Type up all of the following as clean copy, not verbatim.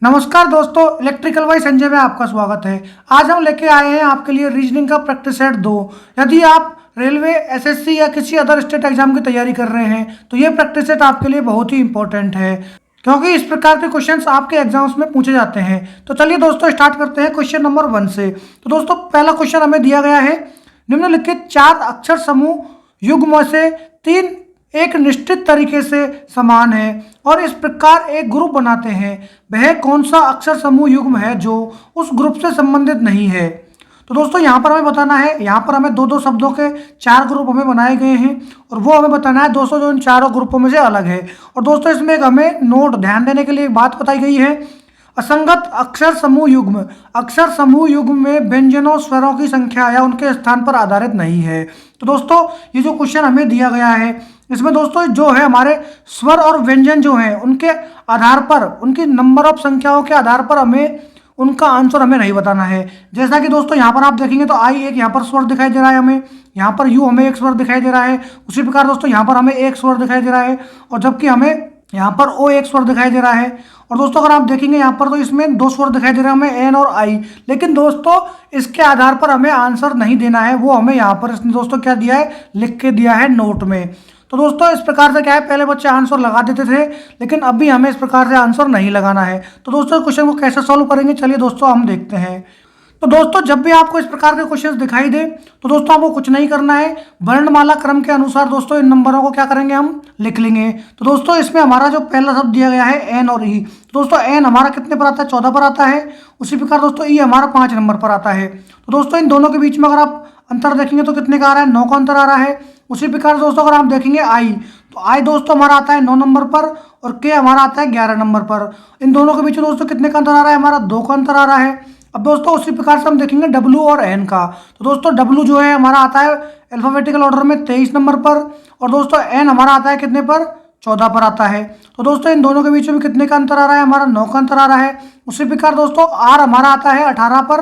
नमस्कार दोस्तों, electrical bye Sanjay में आपका स्वागत है। आज हम लेके आए हैं आपके लिए रीजनिंग का प्रैक्टिस सेट 2। यदि आप रेलवे, एसएससी या किसी अदर स्टेट एग्जाम की तैयारी कर रहे हैं तो ये प्रैक्टिस सेट आपके लिए बहुत ही इंपॉर्टेंट है, क्योंकि इस प्रकार के क्वेश्चंस आपके एग्जाम्स में पूछे जाते हैं। तो चलिए दोस्तों स्टार्ट करते हैं क्वेश्चन नंबर 1 से। तो दोस्तों पहला क्वेश्चन हमें दिया गया है, निम्नलिखित 4 अक्षर समूह युग्म से 3 एक निश्चित तरीके से समान है और इस प्रकार एक ग्रुप बनाते हैं। वह कौन सा अक्षर समूह युग्म है जो उस ग्रुप से संबंधित नहीं है। तो दोस्तों यहाँ पर हमें बताना है, यहाँ पर हमें दो शब्दों के 4 ग्रुप हमें बनाए गए हैं और वो हमें बताना है दोस्तों जो इन चारों ग्रुपों में से अलग है। और दोस्तों इसमें एक हमें नोट ध्यान देने के लिए एक बात बताई गई है, असंगत अक्षर समूह युग्म। अक्षर समूह युग्म में व्यंजनों स्वरों की संख्या या उनके स्थान पर आधारित नहीं है। तो दोस्तों ये जो क्वेश्चन हमें दिया गया है इसमें दोस्तों जो है हमारे स्वर और व्यंजन जो हैं उनके आधार पर, उनकी नंबर ऑफ संख्याओं के आधार पर हमें उनका आंसर हमें नहीं बताना है। जैसा कि दोस्तों यहाँ पर आप देखेंगे तो आई एक यहाँ पर स्वर दिखाई दे रहा है, हमें यहाँ पर यू हमें एक स्वर दिखाई दे रहा है। उसी प्रकार दोस्तों यहाँ पर हमें एक स्वर दिखाई दे रहा है और जबकि हमें यहाँ पर ओ एक स्वर दिखाई दे रहा है। और दोस्तों अगर आप देखेंगे यहाँ पर तो इसमें 2 स्वर दिखाई दे रहे हैं हमें, एन और आई। लेकिन दोस्तों इसके आधार पर हमें आंसर नहीं देना है, वो हमें यहाँ पर इसने दोस्तों क्या दिया है, लिख के दिया है नोट में। तो दोस्तों इस प्रकार से क्या है, पहले बच्चे आंसर लगा देते थे लेकिन अभी हमें इस प्रकार से आंसर नहीं लगाना है। तो दोस्तों क्वेश्चन को कैसे सॉल्व करेंगे, चलिए दोस्तों हम देखते हैं। तो दोस्तों जब भी आपको इस प्रकार के क्वेश्चंस दिखाई दे तो दोस्तों आपको कुछ नहीं करना है, वर्णमाला क्रम के अनुसार दोस्तों इन नंबरों को क्या करेंगे, हम लिख लेंगे। तो दोस्तों इसमें हमारा जो पहला शब्द दिया गया है एन और ई, तो दोस्तों एन हमारा कितने पर आता है, 14 पर आता है। उसी प्रकार दोस्तों ई हमारा 5 नंबर पर आता है। तो दोस्तों इन दोनों के बीच में अगर आप अंतर देखेंगे तो कितने का आ रहा है, 9 का अंतर आ रहा है। उसी प्रकार दोस्तों अगर आप देखेंगे आई, तो आई दोस्तों हमारा आता है 9 नंबर पर और के हमारा आता है 11 नंबर पर। इन दोनों के बीच में दोस्तों कितने का अंतर आ रहा है, हमारा 2 का अंतर आ रहा है। अब दोस्तों उसी प्रकार से हम देखेंगे डब्लू और एन का, तो दोस्तों डब्लू जो है हमारा आता है अल्फाबेटिकल ऑर्डर में 23 नंबर पर और दोस्तों एन हमारा आता है कितने पर, 14 पर आता है। तो दोस्तों इन दोनों के बीच में कितने का अंतर आ रहा है, हमारा 9 का अंतर आ रहा है। उसी प्रकार दोस्तों आर हमारा आता है 18 पर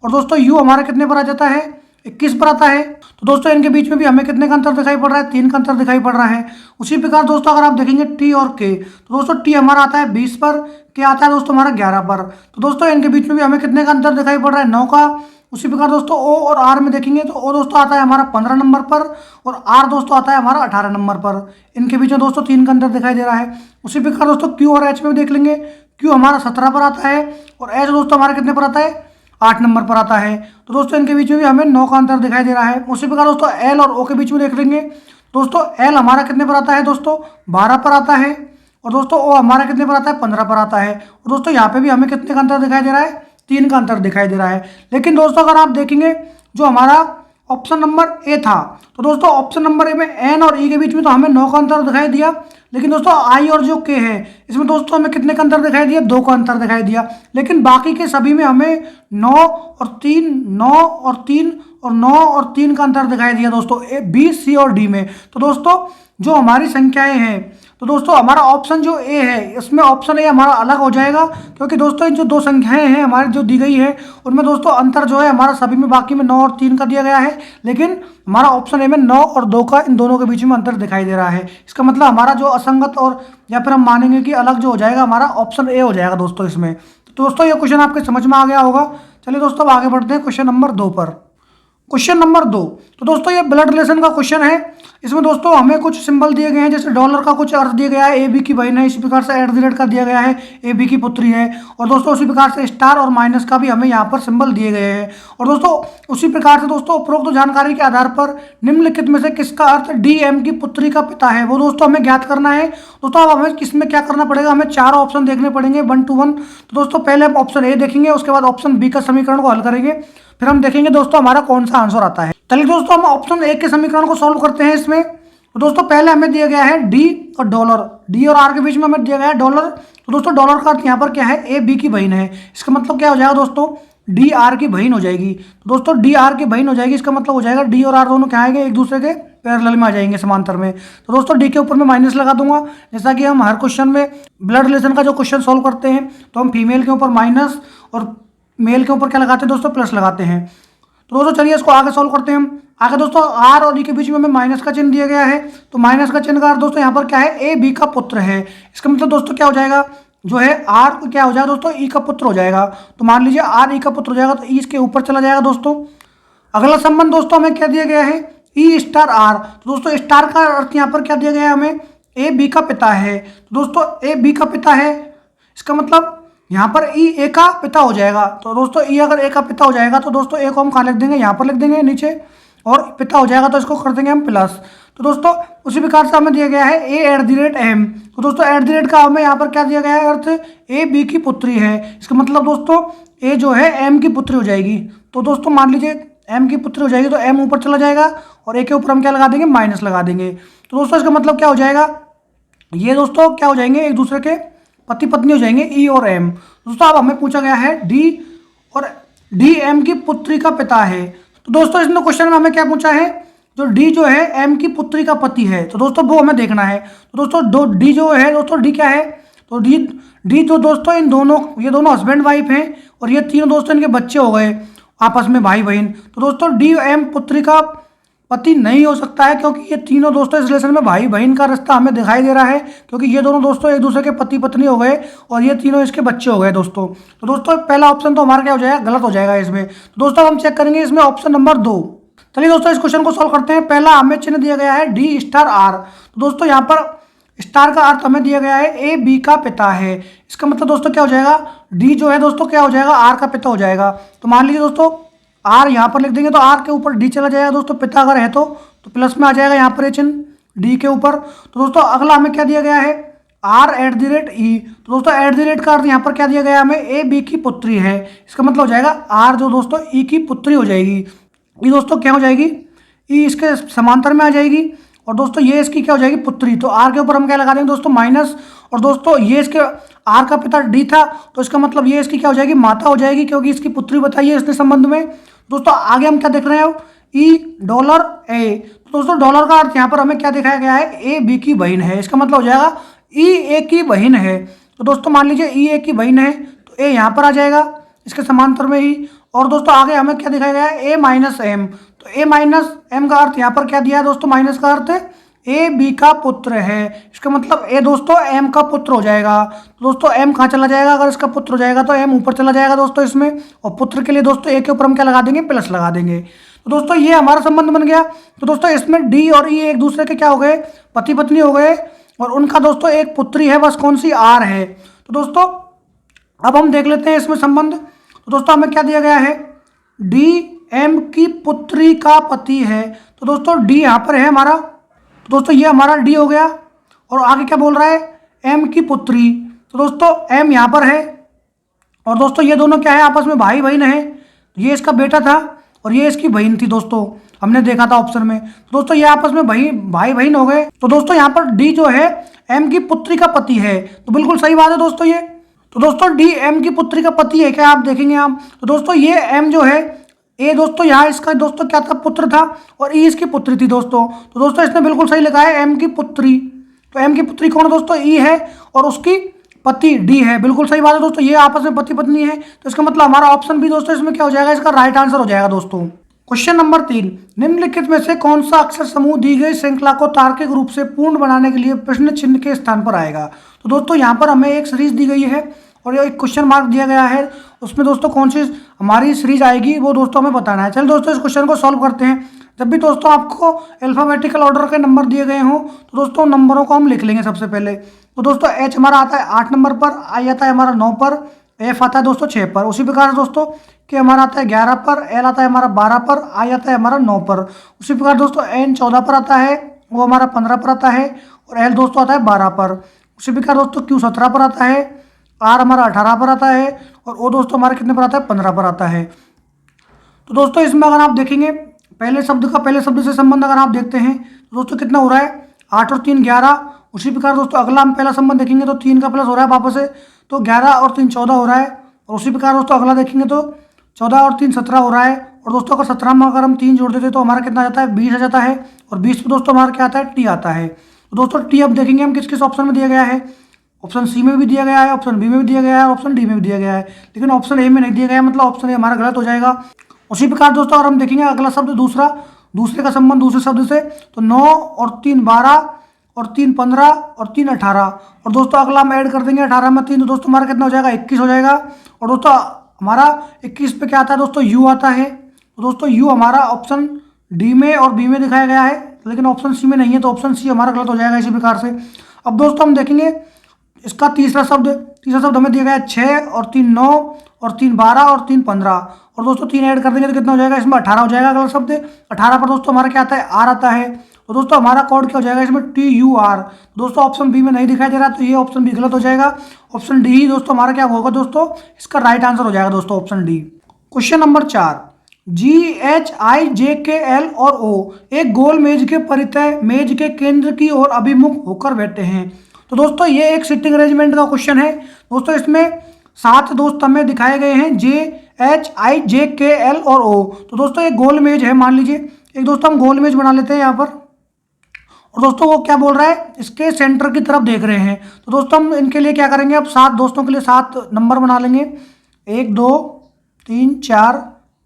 और दोस्तों यू हमारा कितने पर आ जाता है, 21 पर आता है। तो दोस्तों इनके बीच में भी हमें कितने का अंतर दिखाई पड़ रहा है, 3 का अंतर दिखाई पड़ रहा है। उसी प्रकार दोस्तों अगर आप देखेंगे टी और के, तो दोस्तों टी हमारा आता है 20 पर, के आता है दोस्तों हमारा 11 पर। तो दोस्तों इनके बीच में भी हमें कितने का अंतर दिखाई पड़ रहा है, 9 का। उसी प्रकार दोस्तों ओ और आर में देखेंगे तो ओ दोस्तों आता है हमारा 15 नंबर पर और आर दोस्तों आता है हमारा 18 नंबर पर। इनके बीच में दोस्तों 3 का अंतर दिखाई दे रहा है। उसी प्रकार दोस्तों क्यू और एच में देख लेंगे, क्यू हमारा 17 पर आता है और एच दोस्तों हमारा कितने पर आता है, 8 नंबर पर आता है। तो दोस्तों इनके बीच में भी हमें 9 का अंतर दिखाई दे रहा है। उसी प्रकार दोस्तों एल और ओ के बीच में देख लेंगे, दोस्तों एल हमारा कितने पर आता है दोस्तों, 12 पर आता है और दोस्तों ओ हमारा कितने पर आता है, 15 पर आता है। और दोस्तों यहाँ पे भी हमें कितने का अंतर दिखाई दे रहा है, 3 का अंतर दिखाई दे रहा है। लेकिन दोस्तों अगर आप देखेंगे जो हमारा ऑप्शन नंबर ए था, तो दोस्तों ऑप्शन नंबर ए में एन और ई के बीच में तो हमें 9 का अंतर दिखाई दिया, लेकिन दोस्तों आई और जो के है इसमें दोस्तों हमें कितने का अंतर दिखाई दिया, 2 का अंतर दिखाई दिया। लेकिन बाकी के सभी में हमें 9 और 3, 9 और 3 और 9 और 3 का अंतर दिखाई दिया दोस्तों ए, बी, सी और डी में। तो दोस्तों जो हमारी संख्याएं हैं, तो दोस्तों हमारा ऑप्शन जो ए है इसमें ऑप्शन ए हमारा अलग हो जाएगा, क्योंकि दोस्तों इन जो 2 संख्याएं हैं हमारी जो दी गई है उनमें दोस्तों अंतर जो है हमारा सभी में बाकी में 9 और 3 का दिया गया है, लेकिन हमारा ऑप्शन ए में 9 और 2 का इन दोनों के बीच में अंतर दिखाई दे रहा है। इसका मतलब हमारा जो असंगत और या फिर हम मानेंगे कि अलग जो हो जाएगा हमारा ऑप्शन ए हो जाएगा दोस्तों इसमें। तो दोस्तों ये क्वेश्चन आपके समझ में आ गया होगा। चलिए दोस्तों अब आगे बढ़ते हैं क्वेश्चन नंबर 2 पर। क्वेश्चन नंबर 2, तो दोस्तों ये ब्लड रिलेशन का क्वेश्चन है। इसमें दोस्तों हमें कुछ सिंबल दिए गए हैं, जैसे डॉलर का कुछ अर्थ दिया गया है, ए बी की बहन है, इसी प्रकार से @ का दिया गया है, ए बी की पुत्री है। और दोस्तों उसी प्रकार से स्टार और माइनस का भी हमें यहाँ पर सिंबल दिए गए हैं। और दोस्तों उसी प्रकार से दोस्तों उपरोक्त जानकारी के आधार पर निम्नलिखित में से किसका अर्थ डी एम की पुत्री का पिता है, वो दोस्तों हमें ज्ञात करना है। दोस्तों अब हमें किसमें क्या करना पड़ेगा, हमें 4 ऑप्शन देखने पड़ेंगे 1 to 1। तो दोस्तों पहले हम ऑप्शन ए देखेंगे, उसके बाद ऑप्शन बी का समीकरण को हल करेंगे, फिर हम देखेंगे दोस्तों हमारा कौन सा आंसर आता है। चलिए दोस्तों हम ऑप्शन ए के समीकरण को सॉल्व करते हैं। इसमें तो दोस्तों पहले हमें दिया गया है डी और डॉलर, डी और आर के बीच में हमें दिया गया है डॉलर। तो दोस्तों डॉलर का अर्थ यहाँ पर क्या है, ए बी की बहन है। इसका मतलब क्या हो जाएगा दोस्तों, डी आर की बहन हो जाएगी। तो दोस्तों डी आर की बहन हो जाएगी, इसका मतलब हो जाएगा डी और आर दोनों क्या आएंगे, एक दूसरे के पैरेलल में आ जाएंगे, समांतर में। तो दोस्तों डी के ऊपर मैं माइनस लगा दूंगा, जैसा कि हम हर क्वेश्चन में ब्लड रिलेशन का जो क्वेश्चन सॉल्व करते हैं तो हम फीमेल के ऊपर माइनस और मेल के ऊपर क्या लगाते हैं दोस्तों, प्लस लगाते हैं। तो दोस्तों चलिए इसको आगे सॉल्व करते हैं हम। आगे दोस्तों आर और ई के बीच में हमें माइनस का चिन्ह दिया गया है, तो माइनस का चिन्ह का अर्थ दोस्तों यहाँ पर क्या है, ए बी का पुत्र है। इसका मतलब दोस्तों क्या हो जाएगा, जो है आर क्या हो जाएगा दोस्तों, ई का पुत्र हो जाएगा। तो मान लीजिए आर ई का पुत्र हो जाएगा तो ई इसके ऊपर चला जाएगा दोस्तों। अगला संबंध दोस्तों हमें क्या दिया गया है, ई स्टार आर। तो दोस्तों स्टार का अर्थ यहाँ पर क्या दिया गया है हमें, ए बी का पिता है। तो दोस्तों ए बी का पिता है, इसका मतलब यहाँ पर ई ए का पिता हो जाएगा। तो दोस्तों ई अगर ए का पिता हो जाएगा तो दोस्तों ए को हम कहाँ लिख देंगे, यहाँ पर लिख देंगे नीचे, और पिता हो जाएगा तो इसको कर देंगे हम प्लस। तो दोस्तों उसी प्रकार से हमें दिया गया है A@M। तो दोस्तों @ का हमें यहाँ पर क्या दिया गया है अर्थ, ए बी की पुत्री है। इसका मतलब दोस्तों ए जो है एम की पुत्री हो जाएगी। तो दोस्तों मान लीजिए एम की पुत्री हो जाएगी तो एम ऊपर चला जाएगा और ए के ऊपर हम क्या लगा देंगे, माइनस लगा देंगे। तो दोस्तों इसका मतलब क्या हो जाएगा, ये दोस्तों क्या हो जाएंगे, एक दूसरे के पति पत्नी हो जाएंगे, ई और एम। दोस्तों अब हमें पूछा गया है डी और डी एम की पुत्री का पिता है। तो दोस्तों इसमें क्वेश्चन में हमें क्या पूछा है, जो डी जो है एम की पुत्री का पति है, तो दोस्तों वो हमें देखना है। तो दोस्तों दो डी जो है दोस्तों, डी क्या है, तो डी तो दोस्तों इन दोनों, ये दोनों हस्बैंड वाइफ हैं और ये तीनों दोस्तों इनके बच्चे हो गए आपस में भाई बहन। तो दोस्तों डी एम पुत्री का पति नहीं हो सकता है, क्योंकि ये तीनों दोस्तों इस रिलेशन में भाई बहन का रिश्ता हमें दिखाई दे रहा है, क्योंकि ये दोनों दोस्तों एक दूसरे के पति पत्नी हो गए और ये तीनों इसके बच्चे हो गए दोस्तों। तो दोस्तों पहला ऑप्शन तो हमारा क्या हो जाएगा, गलत हो जाएगा इसमें। तो दोस्तों हम चेक करेंगे इसमें ऑप्शन नंबर 2। चलिए दोस्तों इस क्वेश्चन को सॉल्व करते हैं। पहला हमें चिन्ह दिया गया है डी स्टार आर। तो दोस्तों यहाँ पर स्टार का अर्थ हमें दिया गया है ए बी का पिता है। इसका मतलब दोस्तों क्या हो जाएगा, डी जो है दोस्तों क्या हो जाएगा, आर का पिता हो जाएगा। तो मान लीजिए दोस्तों आर यहाँ पर लिख देंगे तो आर के ऊपर डी चला जाएगा दोस्तों, पिता अगर है तो प्लस में आ जाएगा यहाँ पर ये चिन्ह डी के ऊपर। तो दोस्तों अगला हमें क्या दिया गया है, R@E। तो दोस्तों @ का अर्थ यहाँ पर क्या दिया गया है हमें, ए बी की पुत्री है। इसका मतलब हो जाएगा आर जो दोस्तों ई की पुत्री हो जाएगी। ये दोस्तों क्या हो जाएगी, ई इसके समांतर में आ जाएगी और दोस्तों ये इसकी क्या हो जाएगी, पुत्री। तो आर के ऊपर हम क्या लगा देंगे दोस्तों, माइनस। और दोस्तों ये इसके आर का पिता डी था तो इसका मतलब ये इसकी क्या हो जाएगी, माता हो जाएगी, क्योंकि इसकी पुत्री बताई है इसने संबंध में। दोस्तों आगे हम क्या देख रहे हैं, $E। तो दोस्तों डॉलर का अर्थ यहाँ पर हमें क्या दिखाया गया है, ए बी की बहन है। इसका मतलब हो जाएगा ई ए की बहन है। तो दोस्तों मान लीजिए ई ए की बहन है तो ए यहाँ पर आ जाएगा इसके समांतर में ही। और दोस्तों आगे हमें क्या दिखाया गया है, A-M। तो A-M का अर्थ यहाँ पर क्या दिया है दोस्तों, माइनस का अर्थ ए बी का पुत्र है। इसका मतलब ए दोस्तों एम का पुत्र हो जाएगा। तो दोस्तों एम कहाँ चला जाएगा, अगर इसका पुत्र हो जाएगा तो एम ऊपर चला जाएगा दोस्तों इसमें, और पुत्र के लिए दोस्तों ए के ऊपर हम क्या लगा देंगे, प्लस लगा देंगे। तो दोस्तों ये हमारा संबंध बन गया। तो दोस्तों इसमें डी और ई एक दूसरे के क्या हो गए, पति पत्नी हो गए, और उनका दोस्तों एक पुत्री है, बस कौन सी, आर है। तो दोस्तों अब हम देख लेते हैं इसमें संबंध। तो दोस्तों हमें क्या दिया गया है, डी एम की पुत्री का पति है। तो दोस्तों डी यहाँ पर है हमारा, तो दोस्तों ये हमारा डी हो गया, और आगे क्या बोल रहा है, एम की पुत्री। तो दोस्तों एम यहाँ पर है, और दोस्तों ये दोनों क्या है, आपस में भाई बहन है। ये इसका बेटा था और ये इसकी बहन थी दोस्तों, हमने देखा था ऑप्शन में। तो दोस्तों ये आपस में भाई बहन हो गए। तो दोस्तों यहाँ पर डी जो है एम की पुत्री का पति है, तो बिल्कुल सही बात है दोस्तों ये। तो दोस्तों डी एम की पुत्री का पति है क्या, आप देखेंगे आप। तो दोस्तों ये एम जो है, ए दोस्तों यहाँ इसका दोस्तों क्या था, पुत्र था, और ई इसकी पुत्री थी दोस्तों। तो दोस्तों इसने बिल्कुल सही लिखा है एम की पुत्री। तो एम की पुत्री कौन है दोस्तों, ई है, और उसकी पति डी है, बिल्कुल सही बात है दोस्तों। ये आपस में पति पत्नी है, तो इसका मतलब हमारा ऑप्शन भी दोस्तों इसमें क्या हो जाएगा, इसका राइट आंसर हो जाएगा दोस्तों। क्वेश्चन नंबर 3, निम्नलिखित में से कौन सा अक्षर समूह दी गई श्रृंखला को तार्किक रूप से पूर्ण बनाने के लिए प्रश्न चिन्ह के स्थान पर आएगा। तो दोस्तों यहाँ पर हमें एक सीरीज दी गई है और एक क्वेश्चन मार्क दिया गया है, उसमें दोस्तों कौन सी हमारी सीरीज आएगी वो दोस्तों हमें बताना है। चलिए दोस्तों इस क्वेश्चन को सॉल्व करते हैं। जब भी दोस्तों आपको अल्फाबेटिकल ऑर्डर के नंबर दिए गए हों तो दोस्तों नंबरों को हम लिख लेंगे सबसे पहले। तो दोस्तों एच हमारा आता है 8 नंबर पर, आई आता है हमारा 9 पर, एफ आता है दोस्तों 6 पर। उसी प्रकार से दोस्तों के हमारा आता है 11 पर, एल आता है हमारा 12 पर, आई आता है हमारा 9 पर। उसी प्रकार दोस्तों एन 14 पर आता है, वो हमारा 15 पर आता है, और एल दोस्तों आता है 12 पर। उसी प्रकार दोस्तों क्यू 17 पर आता है, आर हमारा 18 पर आता है, और ओ दोस्तों हमारे कितने पर आता है, 15 पर आता है। तो दोस्तों इसमें अगर आप देखेंगे पहले शब्द से संबंध अगर आप देखते हैं तो दोस्तों कितना हो रहा है, 8 और 3 11। उसी प्रकार दोस्तों अगला हम पहला संबंध देखेंगे तो 3 का प्लस हो रहा है वापस से, तो 11 और 3 14 हो रहा है। और उसी प्रकार दोस्तों अगला देखेंगे तो 14 और 3 17 हो रहा है। और दोस्तों अगर 17 में अगर हम 3 जोड़ देते तो हमारा कितना आ जाता है, 20 आ जाता है। और 20 में दोस्तों हमारा क्या आता है, टी आता है। तो दोस्तों टी अब देखेंगे हम किस किस ऑप्शन में दिया गया है। ऑप्शन सी में भी दिया गया है, ऑप्शन बी में भी दिया गया है, ऑप्शन डी में भी दिया गया है, लेकिन ऑप्शन ए में नहीं दिया गया है, मतलब ऑप्शन ए हमारा गलत हो जाएगा। उसी प्रकार दोस्तों अगर हम देखेंगे अगला शब्द दूसरे का संबंध दूसरे शब्द से, तो 9 और 3 12, और 3 15 और 3 18। और दोस्तों अगला हम ऐड कर देंगे 18 में 3, तो दोस्तों हमारा कितना हो जाएगा 21 हो जाएगा। और दोस्तों हमारा 21 पे क्या आता है दोस्तों, यू आता है। तो दोस्तों यू हमारा ऑप्शन डी में और बी में दिखाया गया है, लेकिन ऑप्शन सी में नहीं है, तो ऑप्शन सी हमारा गलत हो जाएगा इसी प्रकार से। अब दोस्तों हम देखेंगे इसका तीसरा शब्द हमें दिया गया है 6 और 3 9 और 3 12 और 3 15। और दोस्तों 3 ऐड कर देंगे तो कितना हो जाएगा, इसमें 18 हो जाएगा अगला शब्द। 18 पर दोस्तों हमारा क्या आता है, आर आता है। तो दोस्तों हमारा कोड क्या हो जाएगा इसमें, TUR। दोस्तों ऑप्शन बी में नहीं दिखाई दे रहा, तो ये ऑप्शन बी गलत हो जाएगा। ऑप्शन डी ही दोस्तों हमारा क्या होगा दोस्तों, इसका राइट आंसर हो जाएगा दोस्तों option D. Question number 4, GHIJKL और O एक गोल मेज के परितः मेज के केंद्र की ओर अभिमुख होकर बैठे हैं। तो दोस्तों ये एक सिटिंग अरेंजमेंट का क्वेश्चन है दोस्तों। इसमें 7 दोस्त हमें दिखाए गए हैं, GHIJKL और O। तो दोस्तों एक गोल मेज है, मान लीजिए एक दोस्तों हम गोल मेज बना लेते हैं यहाँ पर। और दोस्तों वो क्या बोल रहा है, इसके सेंटर की तरफ देख रहे हैं। तो दोस्तों हम इनके लिए क्या करेंगे, अब 7 दोस्तों के लिए 7 नंबर बना लेंगे, 1 2 3 4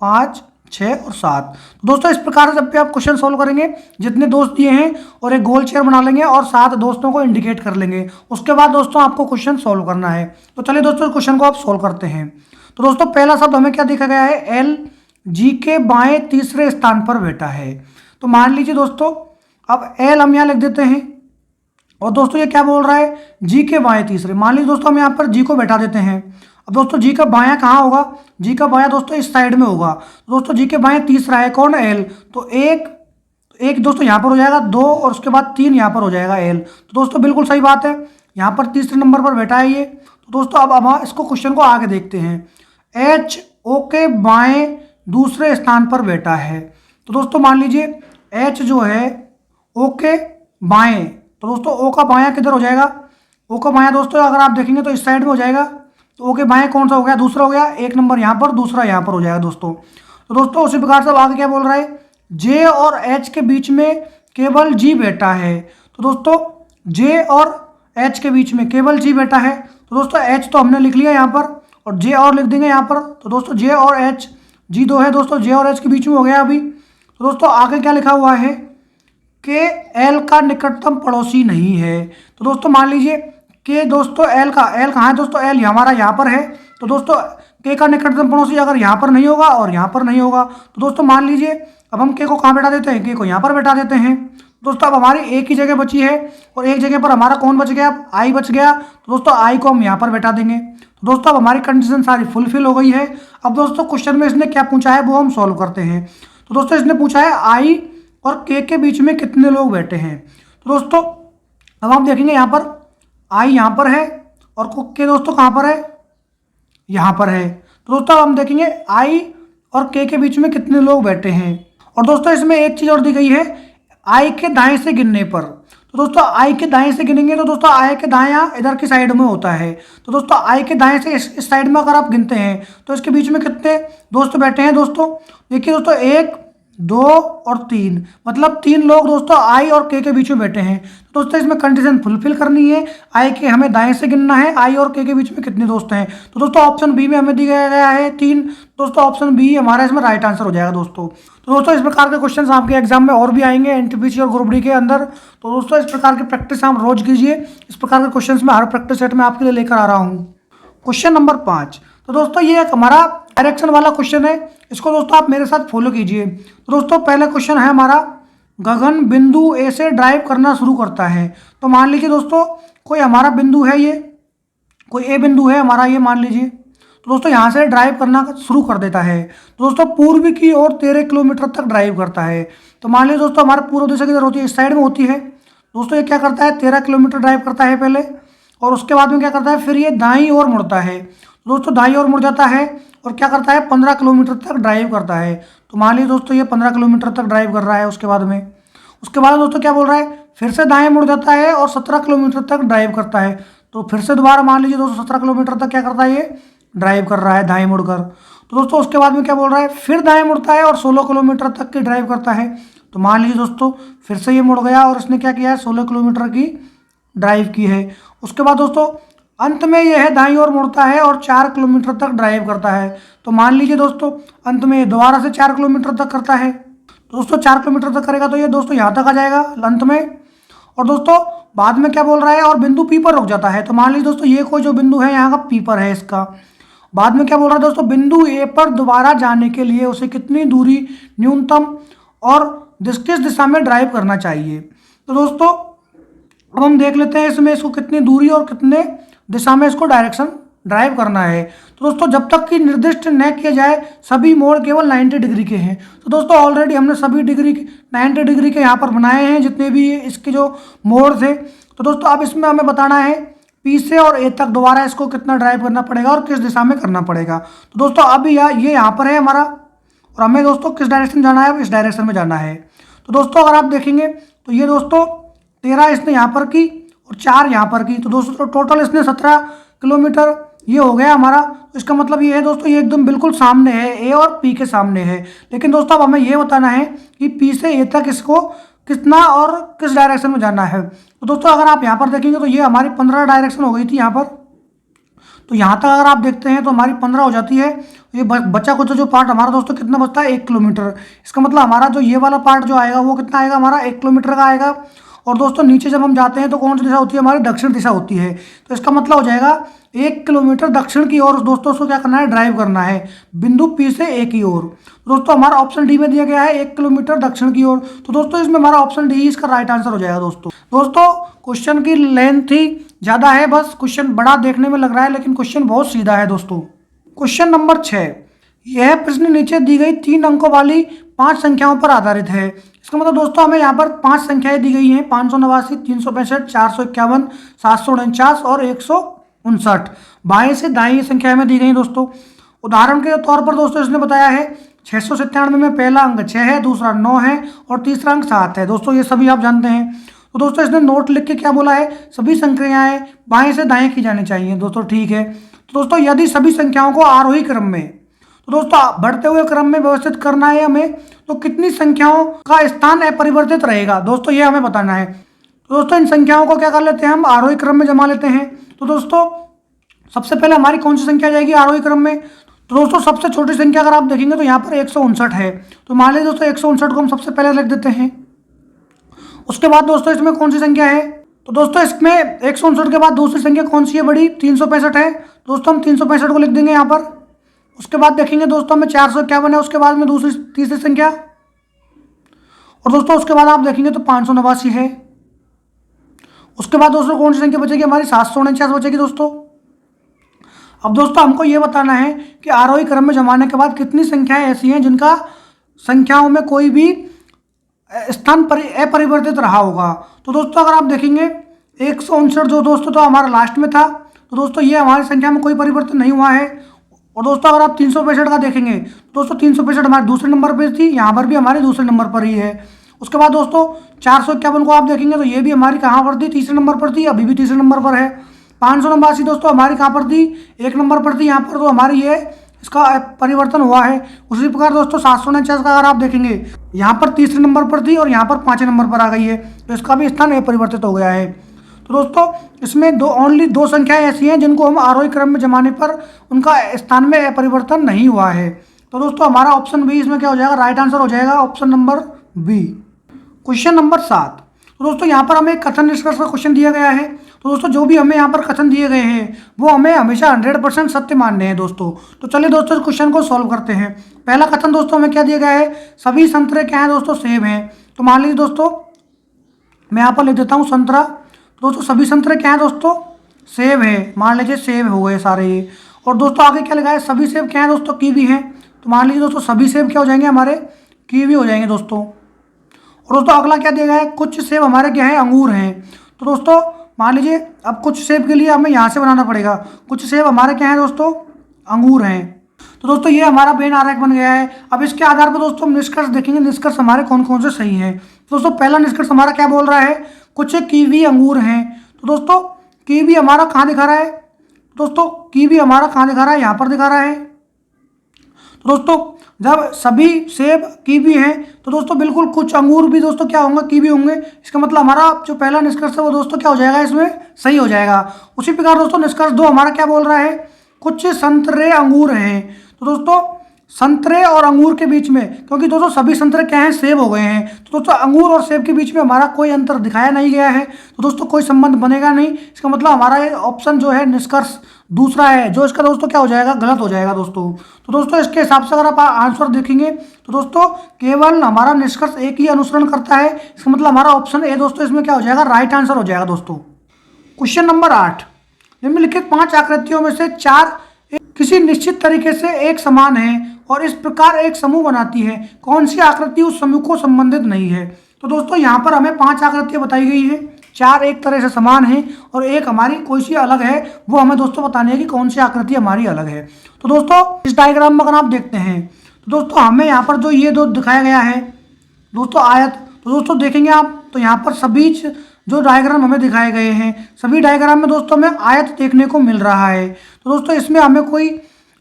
5 6 और 7। तो दोस्तों इस प्रकार से जब भी आप क्वेश्चन सोल्व करेंगे, जितने दोस्त दिए हैं और एक गोल चेयर बना लेंगे और 7 दोस्तों को इंडिकेट कर लेंगे। उसके बाद दोस्तों आपको क्वेश्चन सोल्व करना है। तो चलिए दोस्तों क्वेश्चन को आप सोल्व करते हैं। तो दोस्तों पहला शब्द हमें क्या दिखा गया है, एल जी के बाएं तीसरे स्थान पर बैठा है। तो मान लीजिए दोस्तों अब एल हम यहाँ लिख देते हैं। और दोस्तों ये क्या बोल रहा है, जी के बाएं तीसरे। मान लीजिए दोस्तों हम यहाँ पर जी को बैठा देते हैं। अब दोस्तों जी का बायां कहाँ होगा, जी का बायां दोस्तों इस साइड में होगा। तो दोस्तों जी के बाएं तीसरा है कौन, एल। तो एक दोस्तों यहाँ पर हो जाएगा 2 और उसके बाद 3 यहाँ पर हो जाएगा एल। तो दोस्तों बिल्कुल सही बात है, यहाँ पर तीसरे नंबर पर बैठा है ये। तो दोस्तों अब हम इसको क्वेश्चन को आगे देखते हैं। एच ओ के बाएं दूसरे स्थान पर बैठा है। तो दोस्तों मान लीजिए एच जो है ओ के बाएं, तो दोस्तों ओ का बायां किधर हो जाएगा, ओ का बायां दोस्तों अगर आप देखेंगे तो इस साइड में हो जाएगा। तो ओ के बाएं कौन सा हो गया, दूसरा हो गया, एक नंबर यहाँ पर, दूसरा यहाँ पर हो जाएगा दोस्तों। तो दोस्तों उसी प्रकार से आगे क्या बोल रहा है, जे और एच के बीच में केवल जी बैठा है। तो दोस्तों जे और एच के बीच में केवल जी बैठा है। तो दोस्तों एच तो हमने लिख लिया यहाँ पर और जे और लिख देंगे यहाँ पर। तो दोस्तों जे और एच, जी 2 है दोस्तों, जे और एच के बीच में हो गया अभी। तो दोस्तों आगे क्या लिखा हुआ है कि एल का निकटतम पड़ोसी नहीं है। तो दोस्तों मान लीजिए कि दोस्तों एल कहाँ है दोस्तों, एल हमारा यहाँ पर है। तो दोस्तों के का निकटतम पड़ोसी अगर यहाँ पर नहीं होगा और यहाँ पर नहीं होगा, तो दोस्तों मान लीजिए अब हम के को कहाँ बैठा देते हैं, के को यहाँ पर बैठा देते हैं। दोस्तों अब हमारी एक ही जगह बची है और एक जगह पर हमारा कौन बच गया, आई बच गया। तो दोस्तों आई को हम यहाँ पर बैठा देंगे। तो दोस्तों अब हमारी कंडीशन सारी फुलफिल हो गई है। अब दोस्तों क्वेश्चन में इसने क्या पूछा है वो हम सॉल्व करते हैं। तो दोस्तों इसने पूछा है आई और के बीच में कितने लोग बैठे हैं। तो दोस्तों अब हम देखेंगे यहाँ पर आई यहाँ पर है और के दोस्तों कहाँ पर है, यहाँ पर है। तो दोस्तों हम देखेंगे आई और के बीच में कितने लोग बैठे हैं। और दोस्तों इसमें एक चीज़ और दी गई है, आई के दाएं से गिनने पर। तो दोस्तों आई के दाएं से गिनेंगे तो दोस्तों आई के दायां इधर की साइड में होता है। तो दोस्तों आई के दाएं से इस साइड में अगर आप गिनते हैं तो इसके बीच में कितने दोस्त बैठे हैं दोस्तों, देखिए दोस्तों 1 2 और 3, मतलब 3 लोग दोस्तों आई और के बीच में बैठे हैं। तो दोस्तों इसमें कंडीशन फुलफिल करनी है, आई के हमें दाएं से गिनना है, आई और के बीच में कितने दोस्त हैं। तो दोस्तों ऑप्शन बी में हमें दिया गया है 3। दोस्तों ऑप्शन बी हमारा इसमें राइट आंसर हो जाएगा दोस्तों। तो दोस्तों इस प्रकार के क्वेश्चन आपके एग्जाम में और भी आएंगे एनटीपीसी और ग्रुप डी के अंदर। तो दोस्तों इस प्रकार की प्रैक्टिस आप रोज कीजिए। इस प्रकार के क्वेश्चन मैं हर प्रैक्टिस सेट में आपके लिए लेकर आ रहा हूँ। क्वेश्चन नंबर 5, तो दोस्तों ये एक हमारा डायरेक्शन वाला क्वेश्चन है, इसको दोस्तों आप मेरे साथ फॉलो कीजिए। तो दोस्तों पहला क्वेश्चन है हमारा, गगन बिंदु ए से ड्राइव करना शुरू करता है। तो मान लीजिए दोस्तों कोई हमारा बिंदु है, ये कोई ए बिंदु है हमारा, ये मान लीजिए। तो दोस्तों यहाँ से ड्राइव करना शुरू कर देता है। तो दोस्तों पूर्व की ओर 13 किलोमीटर तक ड्राइव करता है। तो मान लीजिए दोस्तों हमारा पूर्व दिशा किधर होती है, इस साइड में होती है। दोस्तों ये क्या करता है, 13 किलोमीटर ड्राइव करता है पहले, और उसके बाद में क्या करता है, फिर ये दाईं ओर मुड़ता है। दोस्तों दाईं ओर मुड़ जाता है और क्या करता है, 15 किलोमीटर तक ड्राइव करता है। तो मान लीजिए दोस्तों ये 15 किलोमीटर तक ड्राइव कर रहा है। उसके बाद दोस्तों क्या बोल रहा है, फिर से दाएं मुड़ जाता है और 17 किलोमीटर तक ड्राइव करता है। तो फिर से दोबारा मान लीजिए दोस्तों 17 किलोमीटर तक क्या करता है, ये ड्राइव कर रहा है दाएं मुड़कर। तो दोस्तों उसके बाद में क्या बोल रहा है, फिर दाएं मुड़ता है और 16 किलोमीटर तक की ड्राइव करता है। तो मान लीजिए दोस्तों फिर से ये मुड़ गया और इसने क्या किया है, 16 किलोमीटर की ड्राइव की है। उसके बाद दोस्तों अंत में यह है दाईं ओर मुड़ता है और 4 किलोमीटर तक ड्राइव करता है। तो मान लीजिए दोस्तों अंत में दोबारा से 4 किलोमीटर तक करता है। तो दोस्तों 4 किलोमीटर तक करेगा तो ये दोस्तों यहाँ तक आ जाएगा अंत में। और दोस्तों बाद में क्या बोल रहा है, और बिंदु पी पर रुक जाता है। तो मान लीजिए दोस्तों ये कोई जो बिंदु है यहाँ का पी पर है इसका। बाद में क्या बोल रहा है दोस्तों, बिंदु ए पर दोबारा जाने के लिए उसे कितनी दूरी न्यूनतम और किस दिशा में ड्राइव करना चाहिए। तो दोस्तों अब हम देख लेते हैं इसमें इसको कितनी दूरी और कितने दिशा में इसको डायरेक्शन ड्राइव करना है। तो दोस्तों जब तक कि निर्दिष्ट न किया जाए सभी मोड़ केवल 90 डिग्री के हैं। तो दोस्तों ऑलरेडी हमने सभी 90 डिग्री के यहाँ पर बनाए हैं जितने भी इसके जो मोड़ थे। तो दोस्तों अब इसमें हमें बताना है पी से और ए तक दोबारा इसको कितना ड्राइव करना पड़ेगा और किस दिशा में करना पड़ेगा। तो दोस्तों अब ये यहाँ पर है हमारा, और हमें दोस्तों किस डायरेक्शन जाना है, इस डायरेक्शन में जाना है। तो दोस्तों अगर आप देखेंगे तो ये दोस्तों 13 इसने यहाँ पर की और 4 यहाँ पर की। तो दोस्तों टोटल इसने 17 किलोमीटर ये हो गया हमारा। तो इसका मतलब ये है दोस्तों ये एकदम बिल्कुल सामने है, ए और पी के सामने है। लेकिन दोस्तों अब हमें ये बताना है कि पी से ए तक इसको कितना और किस डायरेक्शन में जाना है। तो दोस्तों अगर आप यहाँ पर देखेंगे तो ये हमारी 15 डायरेक्शन हो गई थी यहाँ पर। तो यहाँ तक अगर आप देखते हैं तो हमारी 15 हो जाती है। ये बचा कुछ जो पार्ट हमारा दोस्तों कितना बचता है, 1 किलोमीटर। इसका मतलब हमारा जो ये वाला पार्ट जो आएगा वो कितना आएगा, हमारा 1 किलोमीटर का आएगा। और दोस्तों नीचे जब हम जाते हैं तो कौन सी दिशा होती है, हमारी दक्षिण दिशा होती है। तो इसका मतलब हो जाएगा 1 किलोमीटर दक्षिण की ओर दोस्तों उसको क्या करना है, ड्राइव करना है बिंदु पी से ए की ओर। तो दोस्तों हमारा ऑप्शन डी में दिया गया है 1 किलोमीटर दक्षिण की ओर। तो दोस्तों इसमें हमारा ऑप्शन डी इसका राइट आंसर हो जाएगा। दोस्तों क्वेश्चन की लेंथ ही ज़्यादा है, बस क्वेश्चन बड़ा देखने में लग रहा है लेकिन क्वेश्चन बहुत सीधा है दोस्तों। क्वेश्चन नंबर 6, यह प्रश्न नीचे दी गई 3 अंकों वाली 5 संख्याओं पर आधारित है। इसका मतलब दोस्तों हमें यहाँ पर 5 संख्याएं दी गई हैं, 589, 365, 451, 749 और 159। बाएं से दाएं संख्याएं में दी गई दोस्तों। उदाहरण के तौर पर दोस्तों इसने बताया है 697 में पहला अंक 6 है, दूसरा 9 है और तीसरा अंक 7 है। दोस्तों ये सभी आप जानते हैं। तो दोस्तों इसने नोट लिख के क्या बोला है, सभी संख्याएं बाएं से दाएं की जानी चाहिए। दोस्तों ठीक है। तो दोस्तों यदि सभी संख्याओं को आरोही क्रम में, तो दोस्तों बढ़ते हुए क्रम में व्यवस्थित करना है हमें, तो कितनी संख्याओं का स्थान अपरिवर्तित रहेगा, दोस्तों ये हमें बताना है। तो दोस्तों इन संख्याओं को क्या कर लेते हैं, हम आरोही क्रम में जमा लेते हैं। तो दोस्तों सबसे पहले हमारी कौन सी संख्या जाएगी आरोही क्रम में, तो दोस्तों सबसे छोटी संख्या अगर आप देखेंगे तो यहाँ पर 159 है। तो मान लीजिए दोस्तों 159 को हम सबसे पहले लिख देते हैं। उसके बाद दोस्तों इसमें कौन सी संख्या है, तो दोस्तों इसमें 159 के बाद दूसरी संख्या कौन सी है बड़ी, 365 है। दोस्तों हम 365 को लिख देंगे यहाँ पर। उसके बाद देखेंगे दोस्तों हमें 451 है, उसके बाद में तीसरी संख्या, और दोस्तों उसके बाद आप देखेंगे तो 589 है। उसके बाद दोस्तों कौन सी संख्या बचेगी, हमारी 749 बचेगी दोस्तों। अब दोस्तों हमको ये बताना है कि आरोही क्रम में जमाने के बाद कितनी संख्याएं ऐसी हैं जिनका संख्याओं में कोई भी स्थान अपरिवर्तित रहा होगा। तो दोस्तों अगर आप देखेंगे 159 जो दोस्तों तो हमारा लास्ट में था, तो दोस्तों ये हमारी संख्या में कोई परिवर्तन नहीं हुआ है। और दोस्तों अगर आप 365 का देखेंगे तो दोस्तों 365 हमारे दूसरे नंबर पर थी, यहाँ पर भी हमारे दूसरे नंबर पर ही है। उसके बाद दोस्तों 451 को आप देखेंगे तो ये भी हमारी कहाँ पर थी, तीसरे नंबर पर थी, अभी भी तीसरे नंबर पर है। 589 दोस्तों हमारी कहाँ पर थी, 1 नंबर पर थी यहाँ पर, तो हमारी ये इसका परिवर्तन हुआ है। उसी प्रकार दोस्तों 749 का अगर आप देखेंगे यहाँ पर तीसरे नंबर पर थी और यहाँ पर 5वें नंबर पर आ गई है, तो इसका भी स्थान अपरिवर्तित हो गया है। तो दोस्तों इसमें ओनली 2 संख्याएं ऐसी हैं जिनको हम आरोही क्रम में जमाने पर उनका स्थान में परिवर्तन नहीं हुआ है। तो दोस्तों हमारा ऑप्शन बी इसमें क्या हो जाएगा, राइट आंसर हो जाएगा option number B. Question number 7, तो दोस्तों यहाँ पर हमें कथन निष्कर्ष का क्वेश्चन दिया गया है। तो दोस्तों जो भी हमें यहाँ पर कथन दिए गए हैं वो हमें हमेशा 100% सत्य मानने हैं दोस्तों। तो चलिए दोस्तों इस क्वेश्चन को सॉल्व करते हैं। पहला कथन दोस्तों हमें क्या दिया गया है, सभी संतरे क्या हैं दोस्तों, सेब हैं। तो मान लीजिए दोस्तों मैं यहाँ पर लिख देता हूँ संतरा। दोस्तों सभी संतरे क्या हैं दोस्तों, सेब है, मान लीजिए सेब हो गए सारे ये। और दोस्तों आगे क्या लिखा है, सभी सेब क्या हैं दोस्तों, कीवी हैं। तो मान लीजिए दोस्तों सभी सेब क्या हो जाएंगे, हमारे कीवी हो जाएंगे दोस्तों। और दोस्तों अगला क्या दिया गया है, कुछ सेब हमारे क्या है, अंगूर हैं। तो दोस्तों मान लीजिए अब कुछ सेब के लिए हमें यहाँ से बनाना पड़ेगा, कुछ सेब हमारे क्या हैं दोस्तों, अंगूर हैं। तो दोस्तों ये हमारा बेन आरेख बन गया है। अब इसके आधार पर दोस्तों हम निष्कर्ष देखेंगे, निष्कर्ष हमारे कौन कौन से सही हैं। तो दोस्तों पहला निष्कर्ष हमारा क्या बोल रहा है, कुछ कीवी अंगूर हैं। तो दोस्तों कीवी हमारा कहाँ दिखा रहा है, दोस्तों कीवी हमारा कहाँ दिखा रहा है, यहाँ पर दिखा रहा है। तो दोस्तों जब सभी सेब कीवी हैं तो दोस्तों बिल्कुल कुछ अंगूर भी दोस्तों क्या होंगे, कीवी होंगे। इसका मतलब हमारा जो पहला निष्कर्ष है वो दोस्तों क्या हो जाएगा, इसमें सही हो जाएगा। उसी प्रकार दोस्तों निष्कर्ष 2 हमारा क्या बोल रहा है, कुछ संतरे अंगूर हैं। तो दोस्तों संतरे और अंगूर के बीच में, क्योंकि दोस्तों सभी संतरे क्या हैं, सेब हो गए हैं, तो दोस्तों अंगूर और सेब के बीच में हमारा कोई अंतर दिखाया नहीं गया है, तो दोस्तों कोई संबंध बनेगा नहीं। इसका मतलब हमारा ये ऑप्शन जो है निष्कर्ष दूसरा है, जो इसका दोस्तों क्या हो जाएगा, गलत हो जाएगा दोस्तों। तो दोस्तों इसके हिसाब से अगर आप आंसर देखेंगे तो दोस्तों केवल हमारा निष्कर्ष एक ही अनुसरण करता है, इसका मतलब हमारा ऑप्शन ए दोस्तों इसमें क्या हो जाएगा, राइट आंसर हो जाएगा दोस्तों। क्वेश्चन नंबर 8, निम्नलिखित 5 आकृतियों में से 4 किसी निश्चित तरीके से एक समान है और इस प्रकार एक समूह बनाती है, कौन सी आकृति उस समूह को संबंधित नहीं है। तो दोस्तों यहाँ पर हमें 5 आकृतियां बताई गई है, 4 एक तरह से समान है और एक हमारी कोई सी अलग है, वो हमें दोस्तों बतानी है कि कौन सी आकृति हमारी अलग है। तो दोस्तों इस डायग्राम में अगर आप देखते हैं तो दोस्तों हमें यहाँ पर जो ये दो दिखाया गया है दोस्तों आयत, तो दोस्तों देखेंगे आप तो यहाँ पर सभी जो डायग्राम हमें दिखाए गए हैं, सभी डायग्राम में दोस्तों हमें आयत देखने को मिल रहा है। तो दोस्तों इसमें हमें कोई